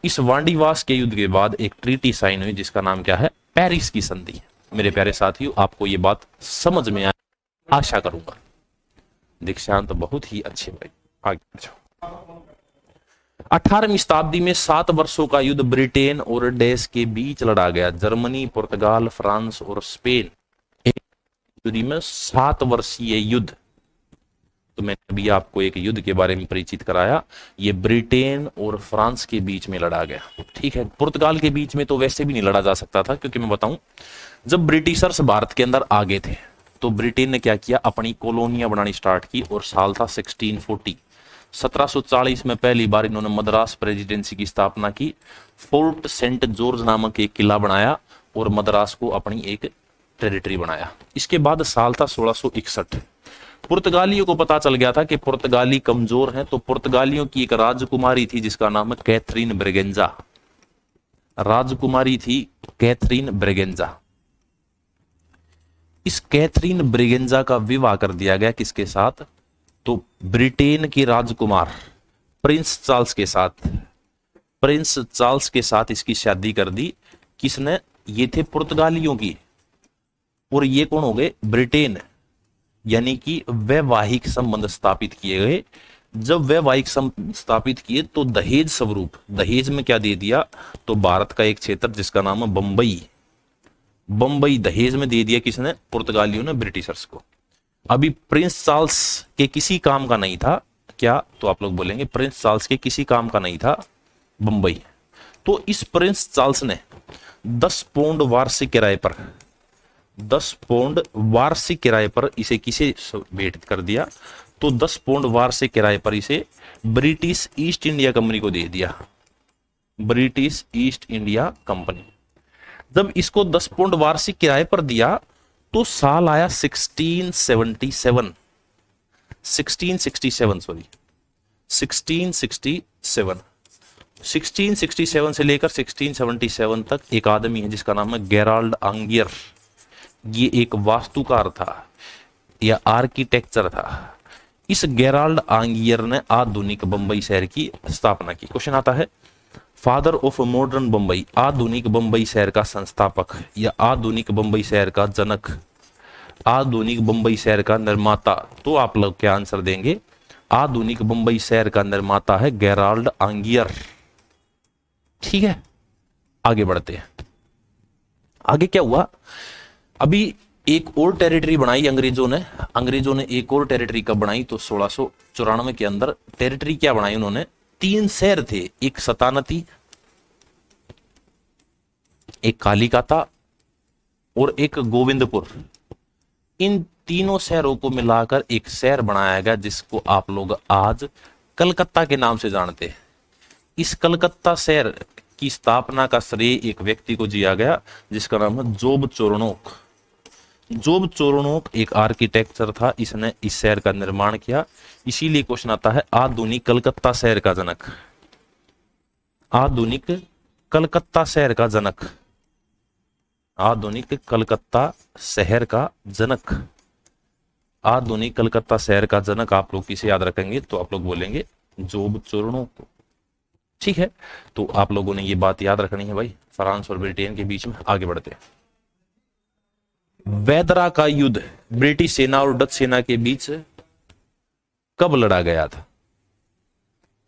[SPEAKER 1] इस वांडीवास के युद्ध के बाद एक ट्रीटी साइन हुई जिसका नाम क्या है? पेरिस की संधि। मेरे प्यारे साथियों, आपको ये बात समझ में आए आशा करूंगा। दीक्षांत बहुत ही अच्छे भाई, आगे जाओ। 18वीं शताब्दी में 7 वर्षों का युद्ध ब्रिटेन और देश के बीच लड़ा गया। जर्मनी, पुर्तगाल, फ्रांस और स्पेन में 7 वर्षीय युद्ध। तो मैंने अभी आपको एक युद्ध के बारे में परिचित कराया, ये ब्रिटेन और फ्रांस के बीच में लड़ा गया। ठीक है, पुर्तगाल के बीच में तो वैसे भी नहीं लड़ा जा सकता था, क्योंकि मैं बताऊं, जब ब्रिटिशर्स भारत के अंदर आ गए थे तो ब्रिटेन ने क्या किया? अपनी कॉलोनियां बनानी स्टार्ट की, और साल था 1640। 1740 में पहली बार इन्होंने मद्रास प्रेसिडेंसी की स्थापना की। फोर्ट सेंट जॉर्ज नामक एक किला बनाया और मद्रास को अपनी एक टेरिटरी बनाया। इसके बाद साल था 1661। पुर्तगालियों को पता चल गया था कि पुर्तगाली कमजोर हैं, तो पुर्तगालियों की एक राजकुमारी थी जिसका नाम है कैथरीन ब्रेगेंजा। राजकुमारी थी कैथरीन ब्रेगेंजा। इस कैथरीन ब्रेगेंजा का विवाह कर दिया गया किसके साथ? तो ब्रिटेन के राजकुमार प्रिंस चार्ल्स के साथ। प्रिंस चार्ल्स के साथ इसकी शादी कर दी। किसने? ये थे पुर्तगालियों की, और ये कौन हो गए? ब्रिटेन। यानी कि वैवाहिक संबंध स्थापित किए गए। जब वैवाहिक संबंध स्थापित किए तो दहेज स्वरूप, दहेज में क्या दे दिया? तो भारत का एक क्षेत्र जिसका नाम है बंबई, बंबई दहेज में दे दिया। किसने? पुर्तगालियों ने ब्रिटिशर्स को। अभी प्रिंस चार्ल्स के किसी काम का नहीं था क्या? तो आप लोग बोलेंगे प्रिंस चार्ल्स के किसी काम का नहीं था बंबई। तो इस प्रिंस चार्ल्स ने 10 पाउंड वार्षिक किराए पर, 10 पाउंड वार्षिक किराए पर इसे किसे भेंट कर दिया? तो 10 पाउंड वार्षिक किराए पर इसे ब्रिटिश ईस्ट इंडिया कंपनी को दे दिया। British east India company. जब इसको 10 पाउंड वार्षिक किराए पर दिया तो साल आया 1667, 1667 सॉरी 1667। 1667 से लेकर 1677 तक एक आदमी है जिसका नाम है गेराल्ड आंगियर। ये एक वास्तुकार था या आर्किटेक्चर था। इस गेराल्ड आंगियर ने आधुनिक बंबई शहर की स्थापना की। क्वेश्चन आता है, फादर ऑफ मॉडर्न बंबई, आधुनिक बंबई शहर का संस्थापक या आधुनिक बंबई शहर का जनक, आधुनिक बंबई शहर का निर्माता। तो आप लोग क्या आंसर देंगे? आधुनिक बंबई शहर का निर्माता है गेराल्ड आंगियर। ठीक है, आगे बढ़ते हैं। आगे क्या हुआ? अभी एक और टेरिटरी बनाई अंग्रेजों ने। अंग्रेजों ने एक और टेरिटरी कब बनाई? तो 1694 के अंदर टेरिटरी क्या बनाई उन्होंने? 3 शहर थे, एक सतानती, एक कालिकाता और एक गोविंदपुर। इन तीनों शहरों को मिलाकर एक शहर बनाया गया जिसको आप लोग आज कलकत्ता के नाम से जानते हैं। इस कलकत्ता शहर की स्थापना का श्रेय एक व्यक्ति को दिया गया जिसका नाम है जॉब चोरनोक। जॉब चोरनोक एक आर्किटेक्चर था, इसने इस शहर का निर्माण किया। इसीलिए क्वेश्चन आता है, आधुनिक कलकत्ता शहर का जनक, आधुनिक कलकत्ता शहर का जनक, आधुनिक कलकत्ता शहर का जनक, आधुनिक कलकत्ता शहर का जनक आप लोग किसे याद रखेंगे? तो आप लोग बोलेंगे जॉब चोरनोक। ठीक है, तो आप लोगों ने ये बात याद रखनी है भाई, फ्रांस और ब्रिटेन के बीच में। आगे बढ़ते हैं। वेदरा का युद्ध ब्रिटिश सेना और डच सेना के बीच कब लड़ा गया था?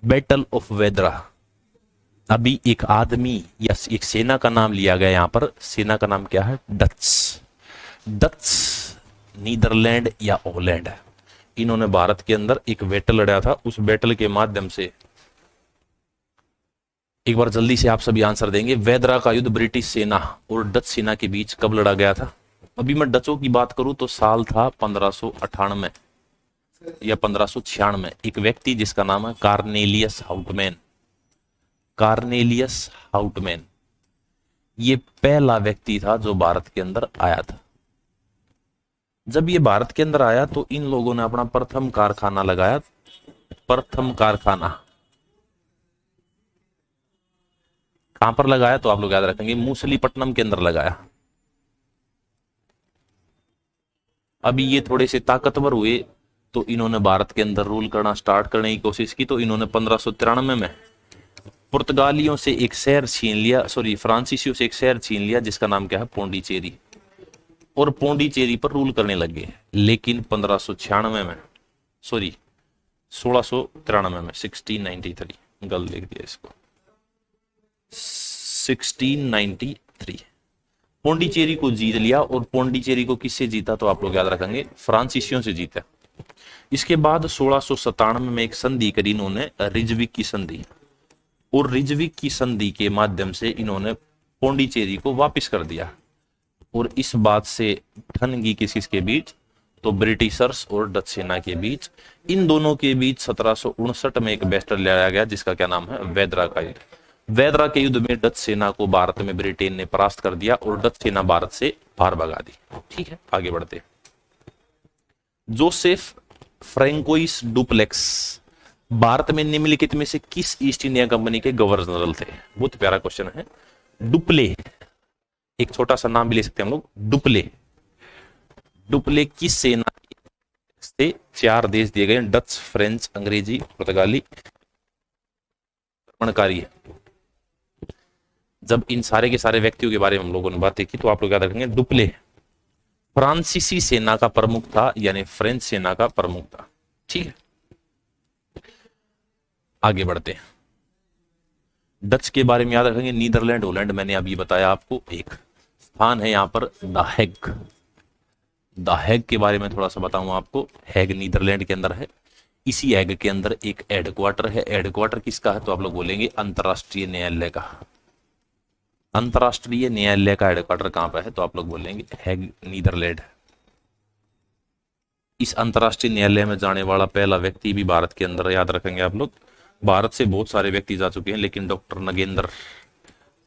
[SPEAKER 1] Battle of Bedara. अभी एक आदमी या एक सेना का नाम लिया गया यहां पर। सेना का नाम क्या है? डच। डच, नीदरलैंड या हॉलैंड, इन्होंने भारत के अंदर एक बैटल लड़ा था। उस बैटल के माध्यम से एक बार जल्दी से आप सभी आंसर देंगे। वेदरा का युद्ध ब्रिटिश सेना और डच सेना के बीच कब लड़ा गया था? अभी मैं डचों की बात करूं तो साल था 1598 या 1596। एक व्यक्ति जिसका नाम है कार्नेलियस हाउटमैन, कार्नेलियस हाउटमैन, ये पहला व्यक्ति था जो भारत के अंदर आया था। जब ये भारत के अंदर आया तो इन लोगों ने अपना प्रथम कारखाना लगाया। प्रथम कारखाना, कहां पर लगाया तो आप लोग याद रखेंगे मूसलीपट्टनम के अंदर लगाया। अभी ये थोड़े से ताकतवर हुए तो इन्होंने भारत के अंदर रूल करना स्टार्ट करने की कोशिश की, तो इन्होंने 1593 में पुर्तगालियों से एक शहर छीन लिया, सॉरी फ्रांसीसियों से एक शहर छीन लिया जिसका नाम क्या है पोंडिचेरी, और पोंडिचेरी पर रूल करने लगे। लेकिन 1596 में, सॉरी 1693 में, 1693 गलत लिख दिया इसको, 1693 पोंडिचेरी को जीत लिया। और पोंडिचेरी को किससे जीता तो आप लोग याद रखेंगे फ्रांसीसियों से जीता। इसके बाद 1697 में एक संधि करी इन्होंने, रिजविक की संधि, और रिजविक की संधि के माध्यम से इन्होंने पोंडिचेरी को वापस कर दिया। और इस बात से ठन गई किसके बीच तो ब्रिटिशर्स और डच सेना के बीच। इन दोनों के बीच 1759 में एक बैटल लड़ा गया जिसका क्या नाम है वेदरा का युद्ध। वेदरा के युद्ध में डच सेना को भारत में ब्रिटेन ने परास्त कर दिया और डच सेना भारत से बाहर भगा दी। ठीक है, आगे बढ़ते। जोसेफ फ्रैंकोइस डुप्लेक्स भारत में निम्नलिखित में से किस ईस्ट इंडिया कंपनी के गवर्नर थे? बहुत प्यारा क्वेश्चन है। डुप्ले, एक छोटा सा नाम भी ले सकते हैं हम लोग, डुप्ले। डुप्ले किस सेना से 4 देश दिए गए, डच, फ्रेंच, अंग्रेजी, पुर्तगाली, आक्रमणकारी है। जब इन सारे के सारे व्यक्तियों के बारे में हम लोगों ने बातें की तो आप लोग याद रखेंगे डुप्ले फ्रांसीसी सेना का प्रमुख था, यानी फ्रेंच सेना का प्रमुख था। ठीक है, आगे बढ़ते हैं। डच के बारे में याद रखेंगे नीदरलैंड, होलैंड, मैंने अभी बताया आपको। एक स्थान है यहां पर द हेग। द हेग के बारे में थोड़ा सा बताऊं आपको। हेग नीदरलैंड के अंदर है। इसी हेग के अंदर एक हेडक्वार्टर है। हेडक्वार्टर किसका है तो आप लोग बोलेंगे अंतरराष्ट्रीय न्यायालय का। अंतरराष्ट्रीय न्यायालय का हेडक्वार्टर कहां पर है तो आप लोग बोलेंगे हेग, नीदरलैंड। इस अंतरराष्ट्रीय न्यायालय में जाने वाला पहला व्यक्ति भी भारत के अंदर, याद रखेंगे आप लोग। भारत से बहुत सारे व्यक्ति जा चुके हैं लेकिन डॉक्टर नगेंद्र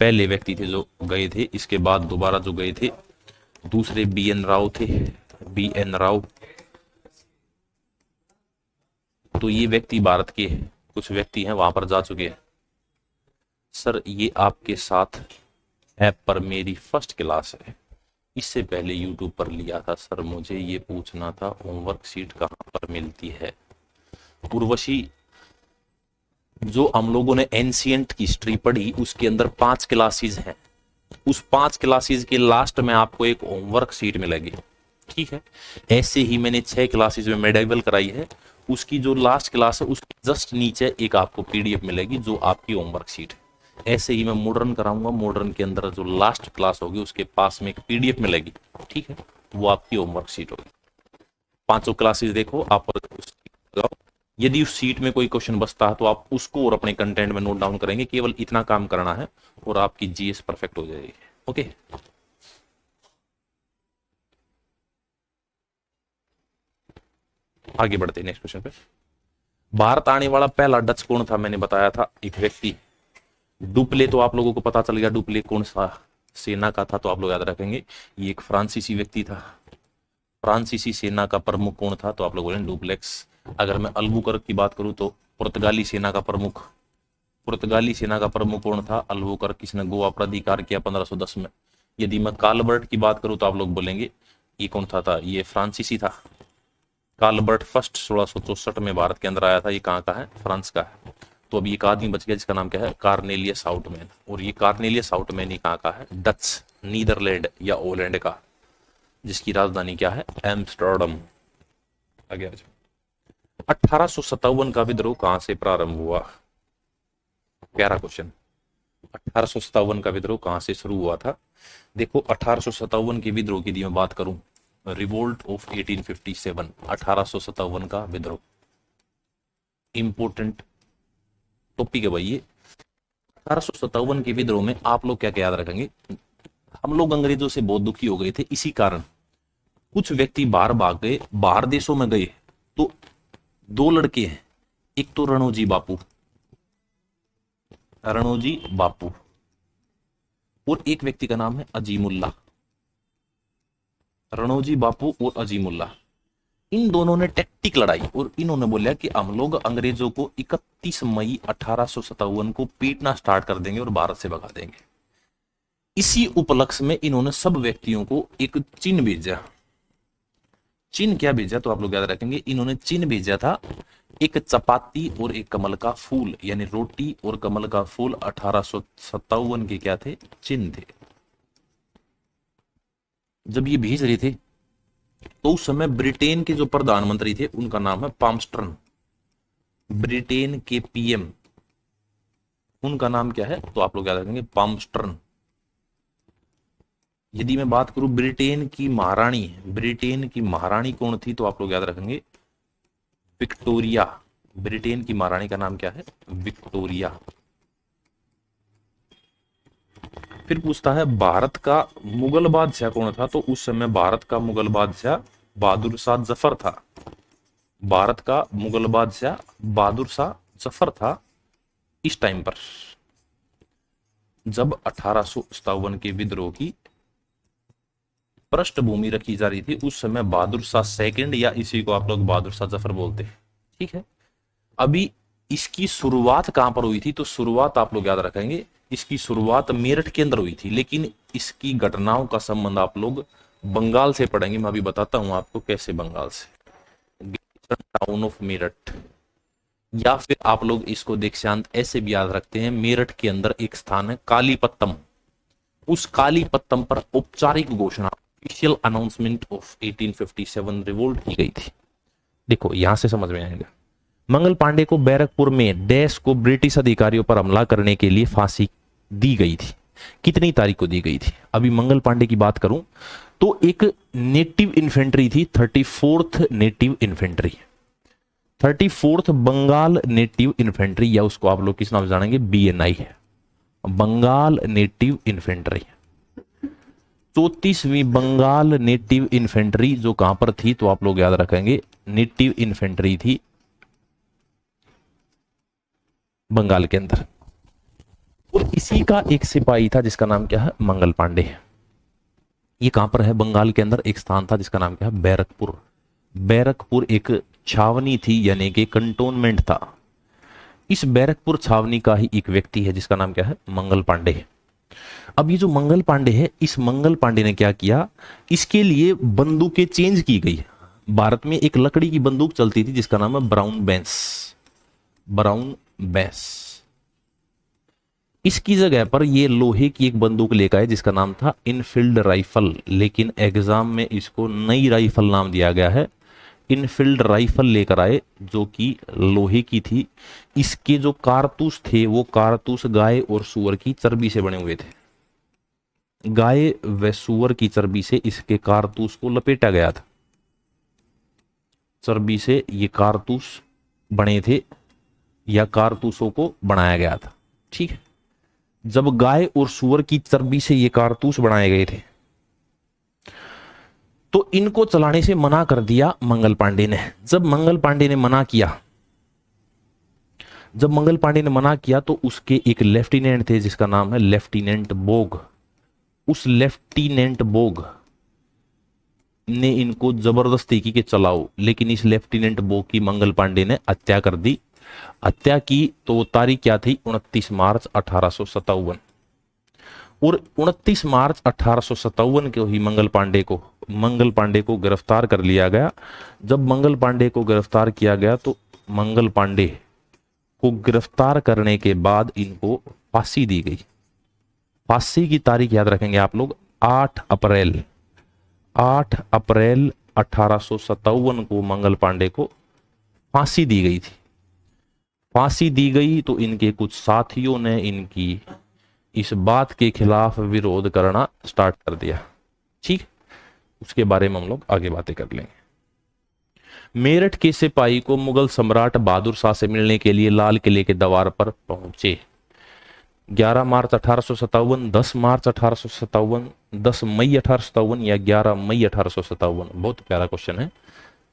[SPEAKER 1] पहले व्यक्ति थे जो गए थे। इसके बाद दोबारा जो गए थे दूसरे BN राव थे, BN राव। तो ये व्यक्ति भारत के कुछ व्यक्ति हैं वहां पर जा चुके हैं। सर ये आपके साथ ऐप पर मेरी फर्स्ट क्लास है, इससे पहले यूट्यूब पर लिया था सर, मुझे ये पूछना था होमवर्क शीट कहाँ पर मिलती है? उर्वशी, जो हम लोगों ने एंशिएंट हिस्ट्री पढ़ी उसके अंदर 5 क्लासेस हैं। उस 5 क्लासेस के लास्ट में आपको एक होमवर्क शीट मिलेगी। ठीक है, ऐसे ही मैंने 6 क्लासेस में मेडिवल कराई है, उसकी जो लास्ट क्लास है उसके जस्ट नीचे एक आपको PDF मिलेगी जो आपकी होमवर्क शीट है। ऐसे ही मैं मॉडर्न कराऊंगा, मॉडर्न के अंदर जो लास्ट क्लास होगी उसके पास में एक PDF मिलेगी। ठीक है, वो आपकी होमवर्क शीट होगी। 5 क्लासेस देखो आप, यदि उस सीट में कोई क्वेश्चन बचता है तो आप उसको और अपने कंटेंट में नोट डाउन करेंगे। केवल इतना काम करना है और आपकी GS परफेक्ट हो जाएगी। ओके, आगे बढ़ते हैं नेक्स्ट क्वेश्चन पे। भारत आने वाला पहला डच कौन था? मैंने बताया था एक व्यक्ति डुप्ले, तो आप लोगों को पता चल गया डुप्ले कौन सा सेना का था, तो आप लोग याद रखेंगे ये एक फ्रांसीसी व्यक्ति था। फ्रांसीसी सेना का प्रमुख कौन था तो आप लोग बोलेंगे डुप्लेक्स। अगर मैं अल्बुकर्क की बात करूं तो पुर्तगाली सेना का प्रमुख, पुर्तगाली सेना का प्रमुख कौन था? अल्बुकर्क, किसने गोवा पर अधिकार किया 1510 में। यदि मैं कालबर्ट की बात करूं तो आप लोग बोलेंगे ये कौन था ये फ्रांसीसी था। कालबर्ट फर्स्ट 1664 में भारत के अंदर आया था। ये कहाँ का है? फ्रांस का है। तो अभी एक आदमी बच गया जिसका नाम क्या है? Cornelius Houtman. और ये कार्नेलियस हाउटमैन ही कहाँ का है? डच, नीदरलैंड या ओलैंड का, जिसकी राजधानी क्या है? एम्स्टर्डम। आगे आ जाओ। 1857 का विद्रोह कहां से प्रारंभ हुआ? प्यारा क्वेश्चन। 1857 का विद्रोह कहां से शुरू हुआ था? देखो 1857 के विद्रोह की यदि मैं बात करूं, रिवोल्ट ऑफ 1857, 1857 का विद्रोह इंपोर्टेंट टॉपिक है भाई ये। 1857 के विद्रोह में आप लोग क्या क्या याद रखेंगे? हम लोग अंग्रेजों से बहुत दुखी हो गए थे, इसी कारण कुछ व्यक्ति बाहर भाग गए, बाहर देशों में गए। तो 2 लड़के हैं, एक तो रणोजी बापू, रणोजी बापू, और एक व्यक्ति का नाम है अजीमुल्ला। रणोजी बापू और अजीमुल्ला, इन दोनों ने टैक्टिक लड़ाई और इन्होंने बोला कि हम लोग अंग्रेजों को 31 मई 1857 को पीटना स्टार्ट कर देंगे और भारत से भगा देंगे। इसी उपलक्ष्य में इन्होंने सब व्यक्तियों को एक चिन्ह भेजा। चिन्ह क्या भेजा तो आप लोग याद रखेंगे, इन्होंने चिन्ह भेजा था एक चपाती और एक कमल का फूल, यानी रोटी और कमल का फूल 1857 के क्या थे, चिन्ह थे। जब ये भेज रहे थे तो उस समय ब्रिटेन के जो प्रधानमंत्री थे उनका नाम है पामस्टर्न। ब्रिटेन के पीएम उनका नाम क्या है तो आप लोग याद रखेंगे, पामस्टर्न। यदि मैं बात करूं ब्रिटेन की महारानी, ब्रिटेन की महारानी कौन थी तो आप लोग याद रखेंगे, विक्टोरिया। ब्रिटेन की महारानी का नाम क्या है, विक्टोरिया। फिर पूछता है भारत का मुगल बादशाह कौन था, तो उस समय भारत का मुगल बादशाह बहादुर शाह जफर था। भारत का मुगल बादशाह बहादुर शाह जफर था इस टाइम पर, जब 1857 के विद्रोह की पृष्ठभूमि रखी जा रही थी। उस समय बहादुर शाह सेकंड, या इसी को आप लोग बहादुर शाह जफर बोलते हैं, ठीक है। अभी इसकी शुरुआत कहां पर हुई थी, तो शुरुआत आप लोग याद रखेंगे, इसकी शुरुआत मेरठ के अंदर हुई थी, लेकिन इसकी घटनाओं का संबंध आप लोग बंगाल से पढ़ेंगे। मैं अभी बताता हूं आपको कैसे, बंगाल से, टाउन ऑफ मेरठ। या फिर आप लोग इसको दीक्षांत ऐसे भी याद रखते हैं, मेरठ के अंदर एक स्थान है कालीपत्तम, उस कालीपत्तम पर औपचारिक घोषणा, ऑफिशियल अनाउंसमेंट ऑफ 1857 रिवोल्ट की गई थी। देखो यहां से समझ में आएगा। मंगल पांडे को बैरकपुर में डैश को ब्रिटिश अधिकारियों पर हमला करने के लिए फांसी दी गई थी। कितनी तारीख को दी गई थी? अभी मंगल पांडे की बात करूं तो एक नेटिव इन्फेंट्री थी, 34th native infantry, 34th Bengal native infantry, या उसको आप लोग किस नाम से जानेंगे, बीएनआई है, बंगाल नेटिव इन्फेंट्री। 34वीं बंगाल नेटिव इन्फेंट्री जो कहां पर थी तो आप लोग याद रखेंगे, नेटिव इन्फेंट्री थी बंगाल के अंदर। और इसी का एक सिपाही था जिसका नाम क्या है, मंगल पांडे। ये कहां पर है, बंगाल के अंदर एक स्थान था जिसका नाम क्या है, बैरकपुर। बैरकपुर एक छावनी थी, यानी कि कंटोनमेंट था। इस बैरकपुर छावनी का ही एक व्यक्ति है जिसका नाम क्या है, मंगल पांडे। अब ये जो मंगल पांडे है, इस मंगल पांडे ने क्या किया, इसके लिए बंदूकें चेंज की गई। भारत में एक लकड़ी की बंदूक चलती थी जिसका नाम है ब्राउन बेंस, ब्राउन बेंस। इसकी जगह पर ये लोहे की एक बंदूक लेकर आए जिसका नाम था इनफील्ड राइफल, लेकिन एग्जाम में इसको नई राइफल नाम दिया गया है। इनफील्ड राइफल लेकर आए जो कि लोहे की थी। इसके जो कारतूस थे वो कारतूस गाय और सुअर की चर्बी से बने हुए थे। गाय व सुअर की चर्बी से इसके कारतूस को लपेटा गया था, चर्बी से ये कारतूस बने थे या कारतूसों को बनाया गया था, ठीक है। जब गाय और सुअर की चर्बी से ये कारतूस बनाए गए थे तो इनको चलाने से मना कर दिया मंगल पांडे ने। जब मंगल पांडे ने मना किया, जब मंगल पांडे ने मना किया तो उसके एक लेफ्टिनेंट थे जिसका नाम है लेफ्टिनेंट बोग। उस लेफ्टिनेंट बोग ने इनको जबरदस्ती की कि चलाओ, लेकिन इस लेफ्टिनेंट बोग की मंगल पांडे ने हत्या कर दी। हत्या की तो वो तारीख क्या थी, 29 मार्च 1857। और 29 मार्च 1857 को ही मंगल पांडे को गिरफ्तार कर लिया गया। जब मंगल पांडे को गिरफ्तार किया गया तो मंगल पांडे को गिरफ्तार करने के बाद इनको फांसी दी गई। फांसी की तारीख याद रखेंगे आप लोग, 8 अप्रैल 1857 को मंगल पांडे को फांसी दी गई थी। फांसी दी गई तो इनके कुछ साथियों ने इनकी इस बात के खिलाफ विरोध करना स्टार्ट कर दिया, ठीक। उसके बारे में हम लोग आगे बातें कर लेंगे। मेरठ के सिपाही को मुगल सम्राट बहादुर शाह से मिलने के लिए लाल किले के द्वार पर पहुंचे। 11 मार्च 1857, 10 मार्च 1857, 10 मई 1857 या 11 मई 1857? बहुत प्यारा क्वेश्चन है।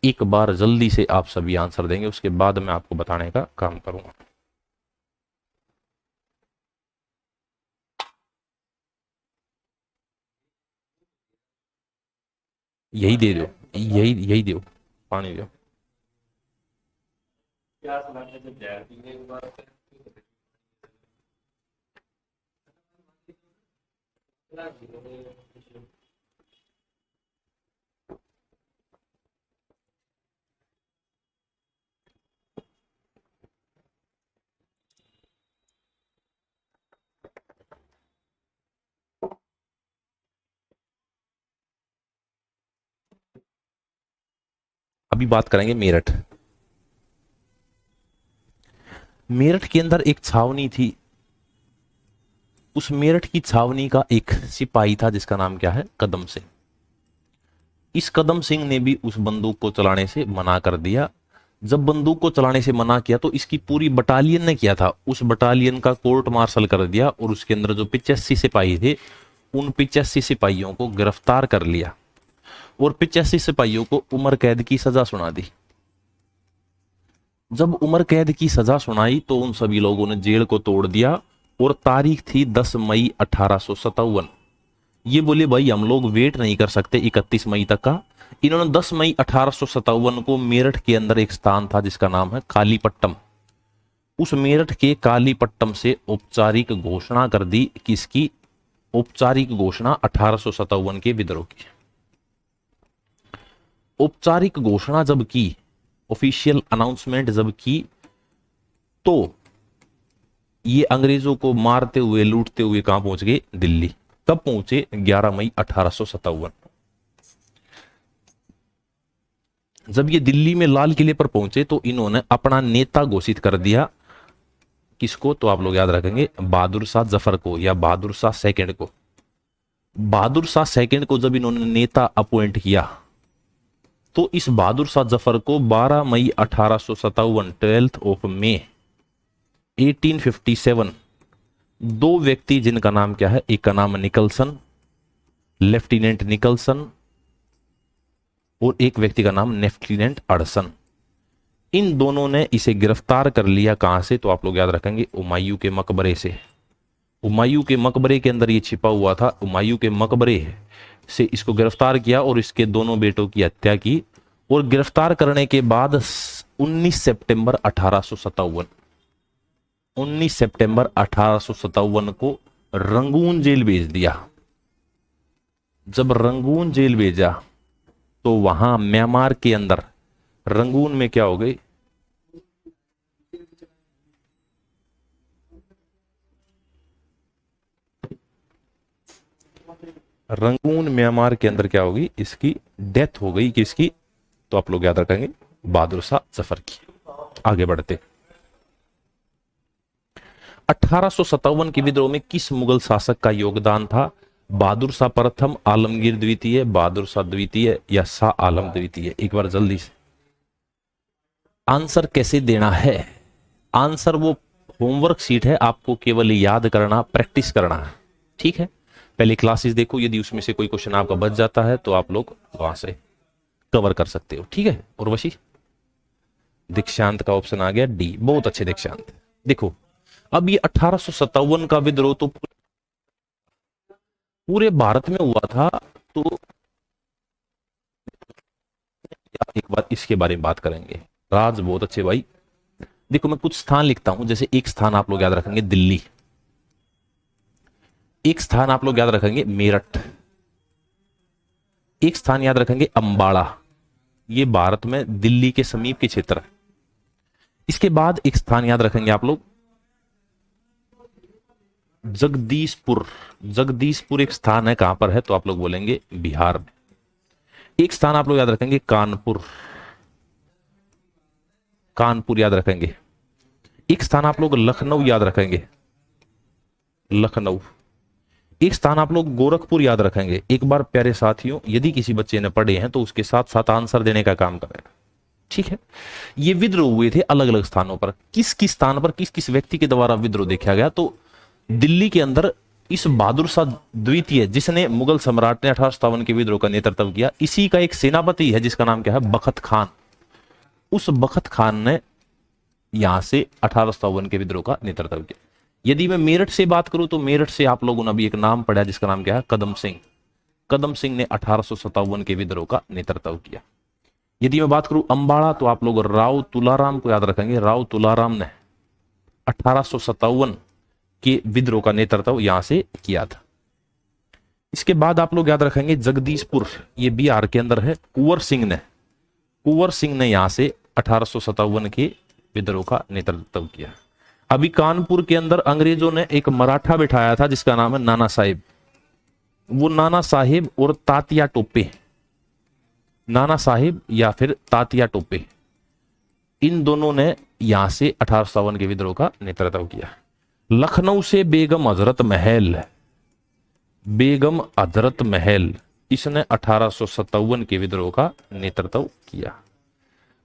[SPEAKER 1] एक बार जल्दी से आप सभी आंसर देंगे, उसके बाद मैं आपको बताने का काम करूंगा। यही दे दो, यही दो। पानी पियो। अभी बात करेंगे मेरठ। मेरठ के अंदर एक छावनी थी। उस मेरठ की छावनी का एक सिपाही था जिसका नाम क्या है, कदम सिंह। इस कदम सिंह ने भी उस बंदूक को चलाने से मना कर दिया। जब बंदूक को चलाने से मना किया तो इसकी पूरी बटालियन ने किया था, उस बटालियन का कोर्ट मार्शल कर दिया और उसके अंदर जो 85 सिपाही थे उन 85 सिपाहियों को गिरफ्तार कर लिया और 85 सिपाहियों को उम्र कैद की सजा सुना दी। जब उम्र कैद की सजा सुनाई तो उन सभी लोगों ने जेल को तोड़ दिया और तारीख थी 10 मई 1857। ये बोले भाई हम लोग वेट नहीं कर सकते 31 मई तक का। इन्होंने 10 मई 1857 को मेरठ के अंदर एक स्थान था जिसका नाम है कालीपट्टम, उस मेरठ के कालीपट्टम से औपचारिक घोषणा कर दी। किसकी औपचारिक घोषणा? 1857 के विद्रोह की। औपचारिक घोषणा जब की, ऑफिशियल अनाउंसमेंट जब की, तो ये अंग्रेजों को मारते हुए लूटते हुए कहां पहुंच गए? दिल्ली। कब पहुंचे? 11 मई 1857। जब ये दिल्ली में लाल किले पर पहुंचे तो इन्होंने अपना नेता घोषित कर दिया। किसको? तो आप लोग याद रखेंगे बहादुर शाह जफर को या बहादुर शाह सेकंड को। बहादुर शाह सेकंड को जब इन्होंने नेता अपॉइंट किया तो इस बहादुर शाह जफर को 12 मई 1857 12th ऑफ मे 1857 दो व्यक्ति जिनका नाम क्या है, एक का नाम निकलसन, लेफ्टिनेंट निकलसन, और एक व्यक्ति का नाम लेफ्टिनेंट अडसन, इन दोनों ने इसे गिरफ्तार कर लिया। कहां से? तो आप लोग याद रखेंगे हुमायूं के मकबरे से। हुमायूं के मकबरे के अंदर ये छिपा हुआ था। हुमायूं के मकबरे से इसको गिरफ्तार किया और इसके दोनों बेटों की हत्या की। और गिरफ्तार करने के बाद 19 सितंबर 1857 19 सितंबर 1857 को रंगून जेल भेज दिया। जब रंगून जेल भेजा तो वहां म्यांमार के अंदर रंगून में क्या हो गई? रंगून म्यांमार के अंदर क्या होगी? इसकी डेथ हो गई। किसकी? तो आप लोग याद रखेंगे बहादुर शाह जफर की। आगे बढ़ते, 1857 के विद्रोह में किस मुगल शासक का योगदान था? बहादुर शाह प्रथम, आलमगीर द्वितीय, बहादुर शाह द्वितीय या शाह आलम द्वितीय? एक बार जल्दी से आंसर कैसे देना है? आंसर वो होमवर्क शीट है, आपको केवल याद करना, प्रैक्टिस करना है। ठीक है, पहले क्लासेस देखो, यदि उसमें से कोई क्वेश्चन आपका बच जाता है तो आप लोग वहां से कवर कर सकते हो। ठीक है, उर्वशी? दीक्षांत का ऑप्शन आ गया डी, बहुत अच्छे दीक्षांत। देखो अब ये 1857 का विद्रोह तो पूरे भारत में हुआ था, तो एक बार इसके बारे में बात करेंगे। राज बहुत अच्छे भाई। देखो मैं कुछ स्थान लिखता हूं, जैसे एक स्थान आप लोग याद रखेंगे दिल्ली, एक स्थान आप लोग याद रखेंगे मेरठ, एक स्थान याद रखेंगे अंबाला, ये भारत में दिल्ली के समीप के क्षेत्र है। इसके बाद एक स्थान याद रखेंगे आप लोग जगदीशपुर। जगदीशपुर एक स्थान है, कहां पर है? तो आप लोग बोलेंगे बिहार में। एक स्थान आप लोग याद रखेंगे कानपुर, कानपुर याद रखेंगे। एक स्थान आप लोग लखनऊ याद रखेंगे, लखनऊ। एक स्थान आप लोग गोरखपुर याद रखेंगे। एक बार प्यारे साथियों, यदि किसी बच्चे ने पढ़े हैं तो उसके साथ साथ आंसर देने का काम करेगा। ठीक है, ये विद्रोह हुए थे अलग अलग स्थानों पर। किस किस स्थान पर किस किस व्यक्ति के द्वारा विद्रोह देखा गया? तो दिल्ली के अंदर इस बहादुर शाह द्वितीय, जिसने मुगल सम्राट ने 1857 के विद्रोह का नेतृत्व किया, इसी का एक सेनापति है जिसका नाम क्या है? बखत खान। उस बखत खान ने यहां से 1857 के विद्रोह का नेतृत्व किया। यदि मैं मेरठ से बात करूं तो मेरठ से आप लोगों ने अभी एक नाम पढ़ा जिसका नाम क्या है? कदम सिंह। कदम सिंह ने 1857 के विद्रोह का नेतृत्व किया। यदि मैं बात करूं अम्बाड़ा तो आप लोग राव तुलाराम को याद रखेंगे। राव तुलाराम ने 1857 के विद्रोह का नेतृत्व यहां से किया था। इसके बाद आप लोग याद रखेंगे जगदीशपुर, ये बिहार के अंदर है। कुंवर सिंह ने यहां से 1857 के विद्रोह का नेतृत्व किया। अभी कानपुर के अंदर अंग्रेजों ने एक मराठा बिठाया था जिसका नाम है नाना साहेब। वो नाना साहेब और तात्या टोपे, नाना साहेब या फिर तात्या टोपे, इन दोनों ने यहां से 1857 के विद्रोह का नेतृत्व किया। लखनऊ से बेगम हजरत महल, इसने 1857 के विद्रोह का नेतृत्व किया।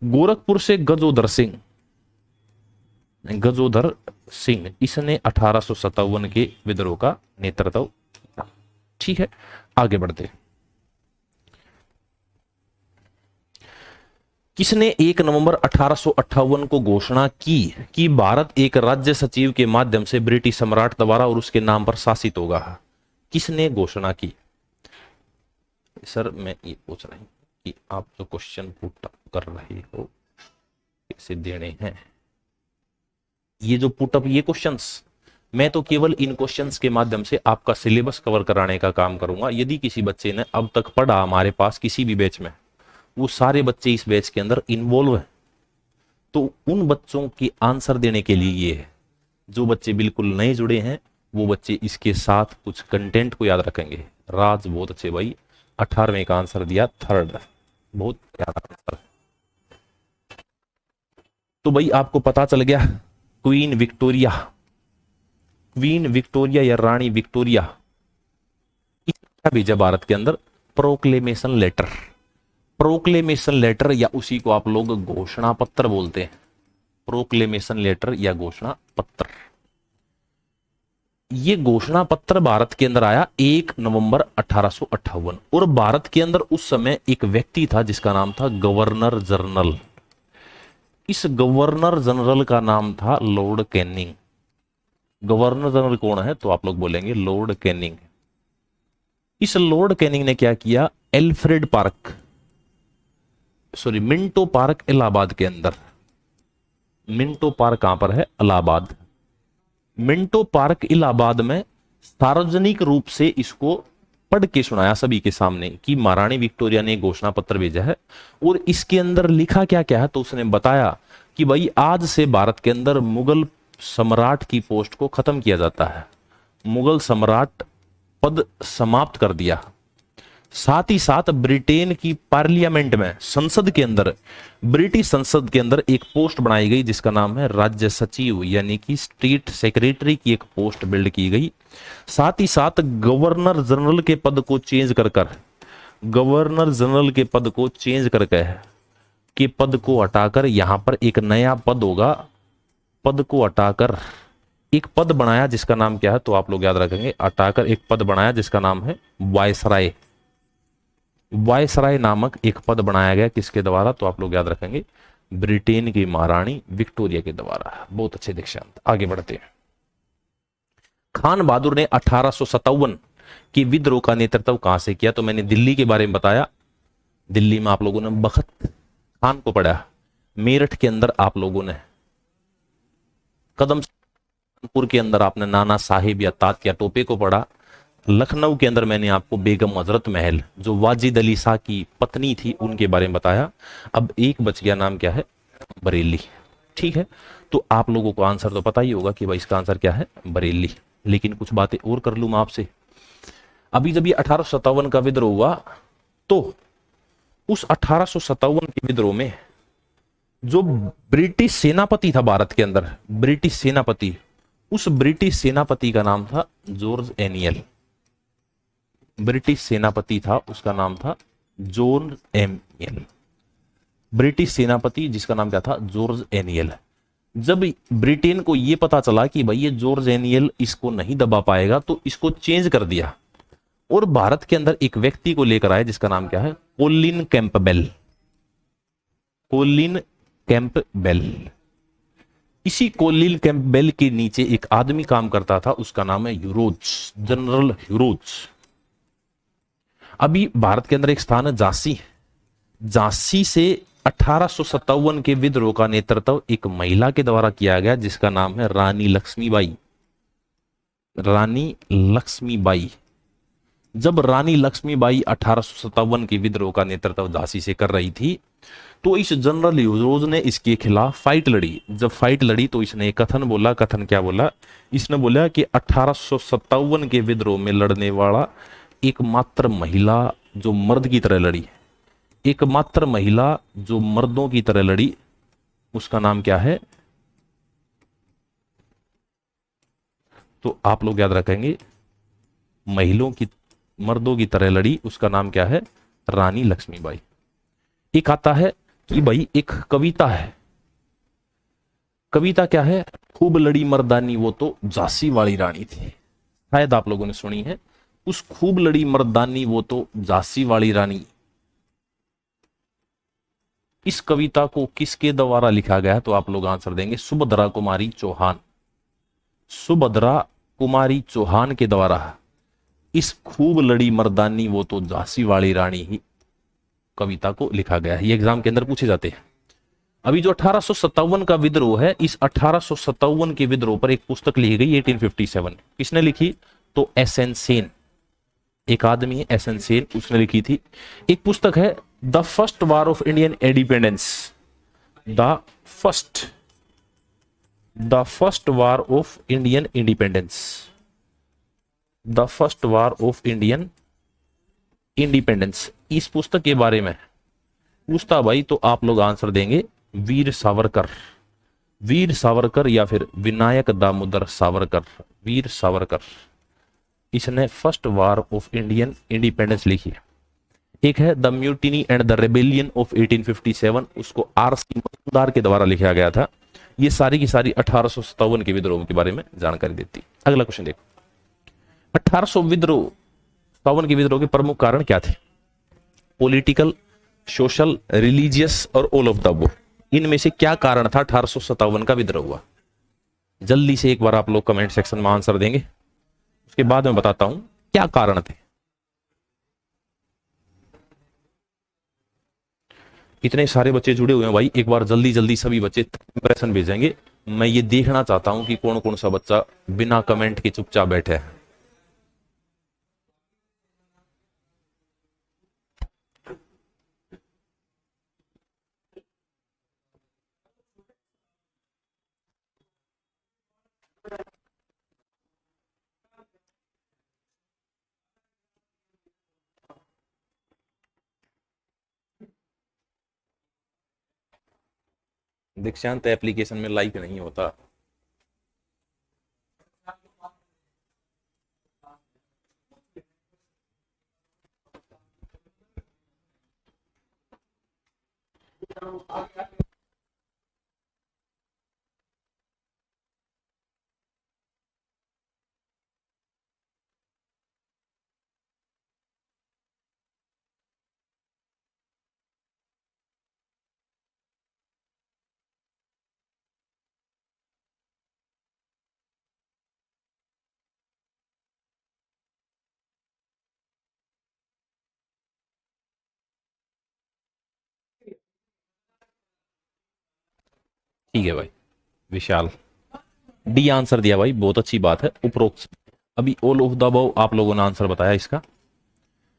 [SPEAKER 1] गोरखपुर से गजोधर सिंह, इसने 1857 के विद्रोह का नेतृत्व किया। ठीक है, आगे बढ़ते। किसने 1 नवंबर 1858 को घोषणा की कि भारत एक राज्य सचिव के माध्यम से ब्रिटिश सम्राट द्वारा और उसके नाम पर शासित होगा? किसने घोषणा की? सर मैं ये पूछ रही हूं कि आप जो क्वेश्चन पुट कर रहे हो कैसे देने हैं, ये जो पुटअप ये क्वेश्चंस, मैं तो केवल इन क्वेश्चंस के माध्यम से आपका सिलेबस कवर कराने का काम करूंगा। यदि किसी बच्चे ने अब तक पढ़ा हमारे पास किसी भी बैच में, वो सारे बच्चे इस बैच के अंदर इन्वॉल्व हैं, तो उन बच्चों के आंसर देने के लिए ये है। जो बच्चे बिल्कुल नए जुड़े हैं वो बच्चे इसके साथ कुछ कंटेंट को याद रखेंगे। राज बहुत अच्छे भाई, 18वें का आंसर दिया, थर्ड, बहुत प्यारा आंसर। तो भाई आपको पता चल गया क्वीन विक्टोरिया या रानी विक्टोरिया भेजा भारत के अंदर प्रोक्लेमेशन लेटर, या उसी को आप लोग घोषणा पत्र बोलते हैं। प्रोक्लेमेशन लेटर या घोषणा पत्र, ये घोषणा पत्र भारत के अंदर आया 1 नवंबर 1858। और भारत के अंदर उस समय एक व्यक्ति था जिसका नाम था गवर्नर जनरल। इस गवर्नर जनरल का नाम था लॉर्ड कैनिंग। गवर्नर जनरल कौन है? तो आप लोग बोलेंगे लॉर्ड कैनिंग। इस लॉर्ड कैनिंग ने क्या किया? मिंटो पार्क इलाहाबाद के अंदर, मिंटो पार्क कहां पर है? इलाहाबाद। मिंटो पार्क इलाहाबाद में सार्वजनिक रूप से इसको पढ़ के सुनाया सभी के सामने कि महारानी विक्टोरिया ने घोषणा पत्र भेजा है। और इसके अंदर लिखा क्या क्या है? तो उसने बताया कि भाई आज से भारत के अंदर मुगल सम्राट की पोस्ट को खत्म किया जाता है, मुगल सम्राट पद समाप्त कर दिया। साथ ही साथ ब्रिटेन की पार्लियामेंट में, संसद के अंदर, ब्रिटिश संसद के अंदर एक पोस्ट बनाई गई जिसका नाम है राज्य सचिव, यानी कि स्टेट सेक्रेटरी की एक पोस्ट बिल्ड की गई। साथ ही साथ गवर्नर जनरल के पद को चेंज करके के पद को हटाकर यहां पर एक नया पद होगा, पद को हटाकर एक पद बनाया जिसका नाम क्या है? तो आप लोग याद रखेंगे, हटाकर एक पद बनाया जिसका नाम है वायसराय नामक एक पद बनाया गया। किसके द्वारा? तो आप लोग याद रखेंगे ब्रिटेन की महारानी विक्टोरिया के द्वारा। बहुत अच्छे दीक्षांत। आगे बढ़ते हैं। खान बहादुर ने 1857 के विद्रोह का नेतृत्व कहां से किया? तो मैंने दिल्ली के बारे में बताया। दिल्ली में आप लोगों ने बखत खान को पढ़ा। मेरठ के अंदर आप लोगों ने कानपुर के अंदर आपने नाना साहिब या तात्या टोपे को पढ़ा। लखनऊ के अंदर मैंने आपको बेगम हजरत महल, जो वाजिद अली शाह की पत्नी थी, उनके बारे में बताया। अब एक बच गया, नाम क्या है? बरेली। ठीक है, तो आप लोगों को आंसर तो पता ही होगा कि भाई इसका आंसर क्या है? बरेली। लेकिन कुछ बातें और कर लूं मैं आपसे। अभी जब ये 1857 का विद्रोह हुआ तो उस 1857 के विद्रोह में जो ब्रिटिश सेनापति था भारत के अंदर, ब्रिटिश सेनापति, उस ब्रिटिश सेनापति का नाम था जॉर्ज एनियल। ब्रिटिश सेनापति था, उसका नाम था जॉर्ज एनियल। ब्रिटिश सेनापति जिसका नाम क्या था? जॉर्ज एनियल। जब ब्रिटेन को यह पता चला कि भाई ये जॉर्ज एनियल इसको नहीं दबा पाएगा, तो इसको चेंज कर दिया और भारत के अंदर एक व्यक्ति को लेकर आए जिसका नाम क्या है? Colin Campbell. Colin Campbell. इसी कोलिन कैंपबेल के नीचे एक आदमी काम करता था, उसका नाम है ह्यूरोज, जनरल ह्यूरोज। अभी भारत के अंदर एक स्थान है झांसी। झांसी से 1857 के विद्रोह का नेतृत्व एक महिला के द्वारा किया गया जिसका नाम है रानी लक्ष्मीबाई। रानी लक्ष्मीबाई। जब रानी लक्ष्मीबाई 1857 के विद्रोह का नेतृत्व झांसी से कर रही थी तो इस जनरल ह्यूरोज ने इसके खिलाफ फाइट लड़ी। जब फाइट लड़ी तो इसने एक कथन बोला। कथन क्या बोला? इसने बोला कि 1857 के विद्रोह में लड़ने वाला एकमात्र महिला जो मर्द की तरह लड़ी, एकमात्र महिला जो मर्दों की तरह लड़ी, उसका नाम क्या है? तो आप लोग याद रखेंगे, मर्दों की तरह लड़ी, उसका नाम क्या है? रानी लक्ष्मीबाई। एक आता है कि भाई एक कविता है। कविता क्या है? खूब लड़ी मर्दानी वो तो झांसी वाली रानी थी। शायद आप लोगों ने सुनी है। उस खूब लड़ी मर्दानी वो तो झांसी वाली रानी, इस कविता को किसके द्वारा लिखा गया है? तो आप लोग आंसर देंगे सुभद्रा कुमारी चौहान। सुभद्रा कुमारी चौहान के द्वारा इस खूब लड़ी मर्दानी वो तो झांसी वाली रानी ही कविता को लिखा गया है। ये एग्जाम के अंदर पूछे जाते हैं। अभी जो 1857 का विद्रोह है, इस 1857 के विद्रोह पर एक पुस्तक लिखी गई 1857। किसने लिखी? तो एस एन सेन, एक आदमी है एस एन सेन, उसने लिखी थी। एक पुस्तक है the first war of Indian independence. The first war of Indian independence. The first war of Indian independence. इस पुस्तक के बारे में पूछता भाई तो आप लोग आंसर देंगे वीर सावरकर। वीर सावरकर या फिर विनायक दामोदर सावरकर। वीर सावरकर, इसने first war of Indian independence लिखी है। एक है the mutiny and the rebellion of 1857, उसको आर सी मजूमदार के द्वारा लिखा गया था। ये सारी की सारी 1857 के विद्रोह के बारे में जानकारी देती। अगला क्वेश्चन देखो, 1857 के विद्रोह के प्रमुख कारण क्या थे? पॉलिटिकल, सोशल, रिलीजियस और ऑल ऑफ द अबव। इनमें से क्या कारण था 1857 का विद्रोह हुआ? जल्दी से एक बार आप लोग कमेंट सेक्शन में आंसर देंगे, उसके बाद मैं बताता हूं क्या कारण थे। इतने सारे बच्चे जुड़े हुए हैं भाई, एक बार जल्दी जल्दी सभी बच्चे इंप्रेशन भेजेंगे। मैं ये देखना चाहता हूं कि कौन कौन सा बच्चा बिना कमेंट के चुपचाप बैठे है। दीक्षांत एप्लीकेशन में लाइक नहीं होता। ठीक है भाई, विशाल डी आंसर दिया भाई, बहुत अच्छी बात है। उपरोक्त अभी ऑल ऑफ द अबव आप लोगों ने आंसर बताया इसका।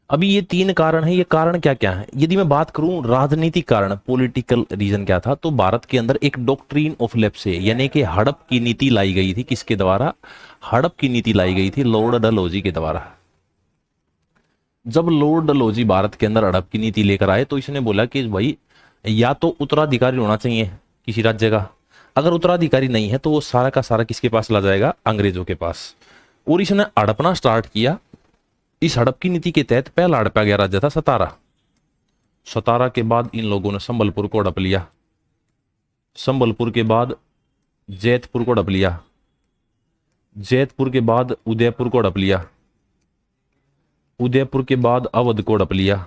[SPEAKER 1] अभी ये तीन कारण है, ये कारण क्या क्या है? यदि मैं बात करूं राजनीतिक कारण, पॉलिटिकल रीजन क्या था, तो भारत के अंदर एक डॉक्ट्रिन ऑफ लेप्से यानी कि हड़प की नीति लाई गई थी। किसके द्वारा? हड़प की नीति लाई गई थी लॉर्ड डलहौजी के द्वारा। जब लॉर्ड डलहौजी भारत के अंदर हड़प की नीति लेकर आए तो इसने बोला कि भाई या तो उत्तराधिकारी होना चाहिए किसी राज्य का, अगर उत्तराधिकारी नहीं है तो वो सारा का सारा किसके पास ला जाएगा? अंग्रेजों के पास। और इसने हड़पना स्टार्ट किया। इस हड़प की नीति के तहत पहला हड़पा गया राज्य था सतारा। सतारा के बाद इन लोगों ने संबलपुर को हड़प लिया। संबलपुर के बाद जैतपुर को हड़प लिया। जैतपुर के बाद उदयपुर को हड़प लिया। उदयपुर के बाद अवध को हड़प लिया।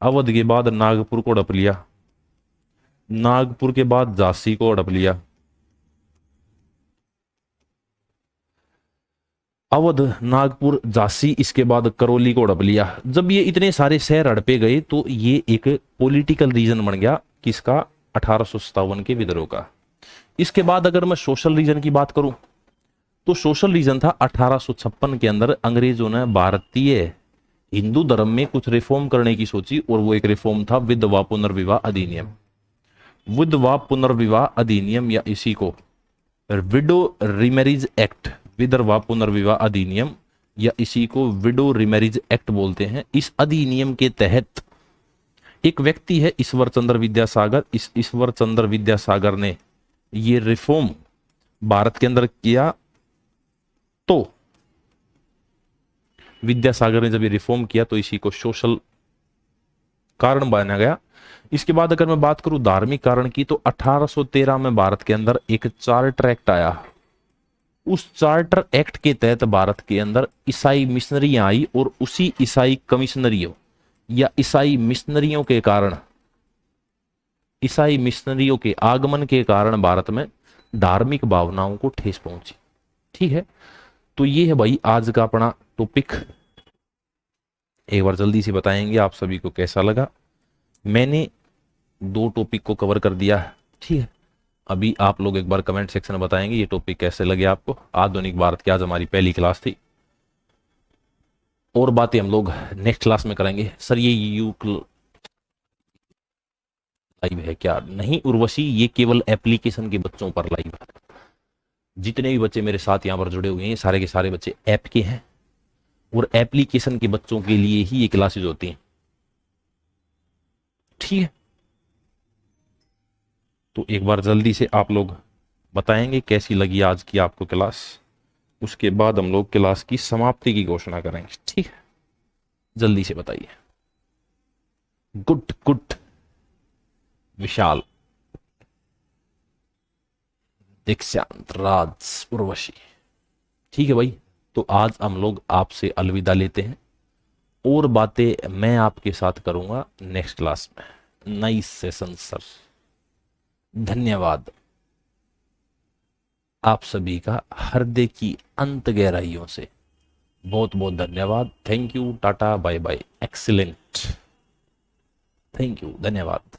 [SPEAKER 1] अवध के बाद नागपुर को हड़प लिया। नागपुर के बाद झांसी को हड़प लिया। अवध, नागपुर, झांसी, इसके बाद करौली को हड़प लिया। जब ये इतने सारे शहर हड़पे गए तो ये एक पॉलिटिकल रीजन बन गया किसका, 1857 के विद्रोह का। इसके बाद अगर मैं सोशल रीजन की बात करूं तो सोशल रीजन था 1856 के अंदर अंग्रेजों ने भारतीय हिंदू धर्म में कुछ रिफॉर्म करने की सोची, और वो एक रिफॉर्म था विधवा पुनर्विवाह अधिनियम। विधवा पुनर्विवाह अधिनियम या इसी को विडो रिमैरिज एक्ट, विधवा पुनर्विवाह अधिनियम या इसी को विडो रिमैरिज एक्ट बोलते हैं। इस अधिनियम के तहत एक व्यक्ति है ईश्वर चंद्र विद्यासागर, इस ईश्वर चंद्र विद्यासागर ने ये रिफॉर्म भारत के अंदर किया। तो विद्यासागर ने जब ये रिफॉर्म किया तो इसी को सोशल कारण बनाया गया। इसके बाद अगर मैं बात करूं धार्मिक कारण की तो 1813 में भारत के अंदर एक चार्टर एक्ट आया। उस चार्टर एक्ट के तहत भारत के अंदर ईसाई मिशनरियां आई, और उसी ईसाई कमिश्नरियों या ईसाई मिशनरियों के कारण, ईसाई मिशनरियों के आगमन के कारण भारत में धार्मिक भावनाओं को ठेस पहुंची। ठीक है, तो ये है भाई आज का अपना टॉपिक। एक बार जल्दी से बताएंगे आप सभी को कैसा लगा। मैंने 2 टॉपिक को कवर कर दिया है। ठीक है, अभी आप लोग एक बार कमेंट सेक्शन में बताएंगे ये टॉपिक कैसे लगे आपको। आधुनिक भारत की आज हमारी पहली क्लास थी, और बातें हम लोग नेक्स्ट क्लास में करेंगे। सर ये यू लाइव है क्या? नहीं उर्वशी, ये केवल एप्लीकेशन के बच्चों पर लाइव है। जितने भी बच्चे मेरे साथ यहाँ पर जुड़े हुए हैं सारे के सारे बच्चे ऐप के हैं, और एप्लीकेशन के बच्चों के लिए ही ये क्लासेज होती हैं। ठीक है, तो एक बार जल्दी से आप लोग बताएंगे कैसी लगी आज की आपको क्लास। उसके बाद हम लोग क्लास की समाप्ति की घोषणा करेंगे। ठीक है, जल्दी से बताइए। गुड गुड विशाल, दीक्षांत, राज, उर्वशी। ठीक है भाई, तो आज हम लोग आपसे अलविदा लेते हैं, और बातें मैं आपके साथ करूंगा नेक्स्ट क्लास में। नाइस सेशन सर, धन्यवाद आप सभी का हृदय की अंत गहराइयों से बहुत बहुत धन्यवाद। Thank you, tata, bye bye, excellent, thank you, धन्यवाद।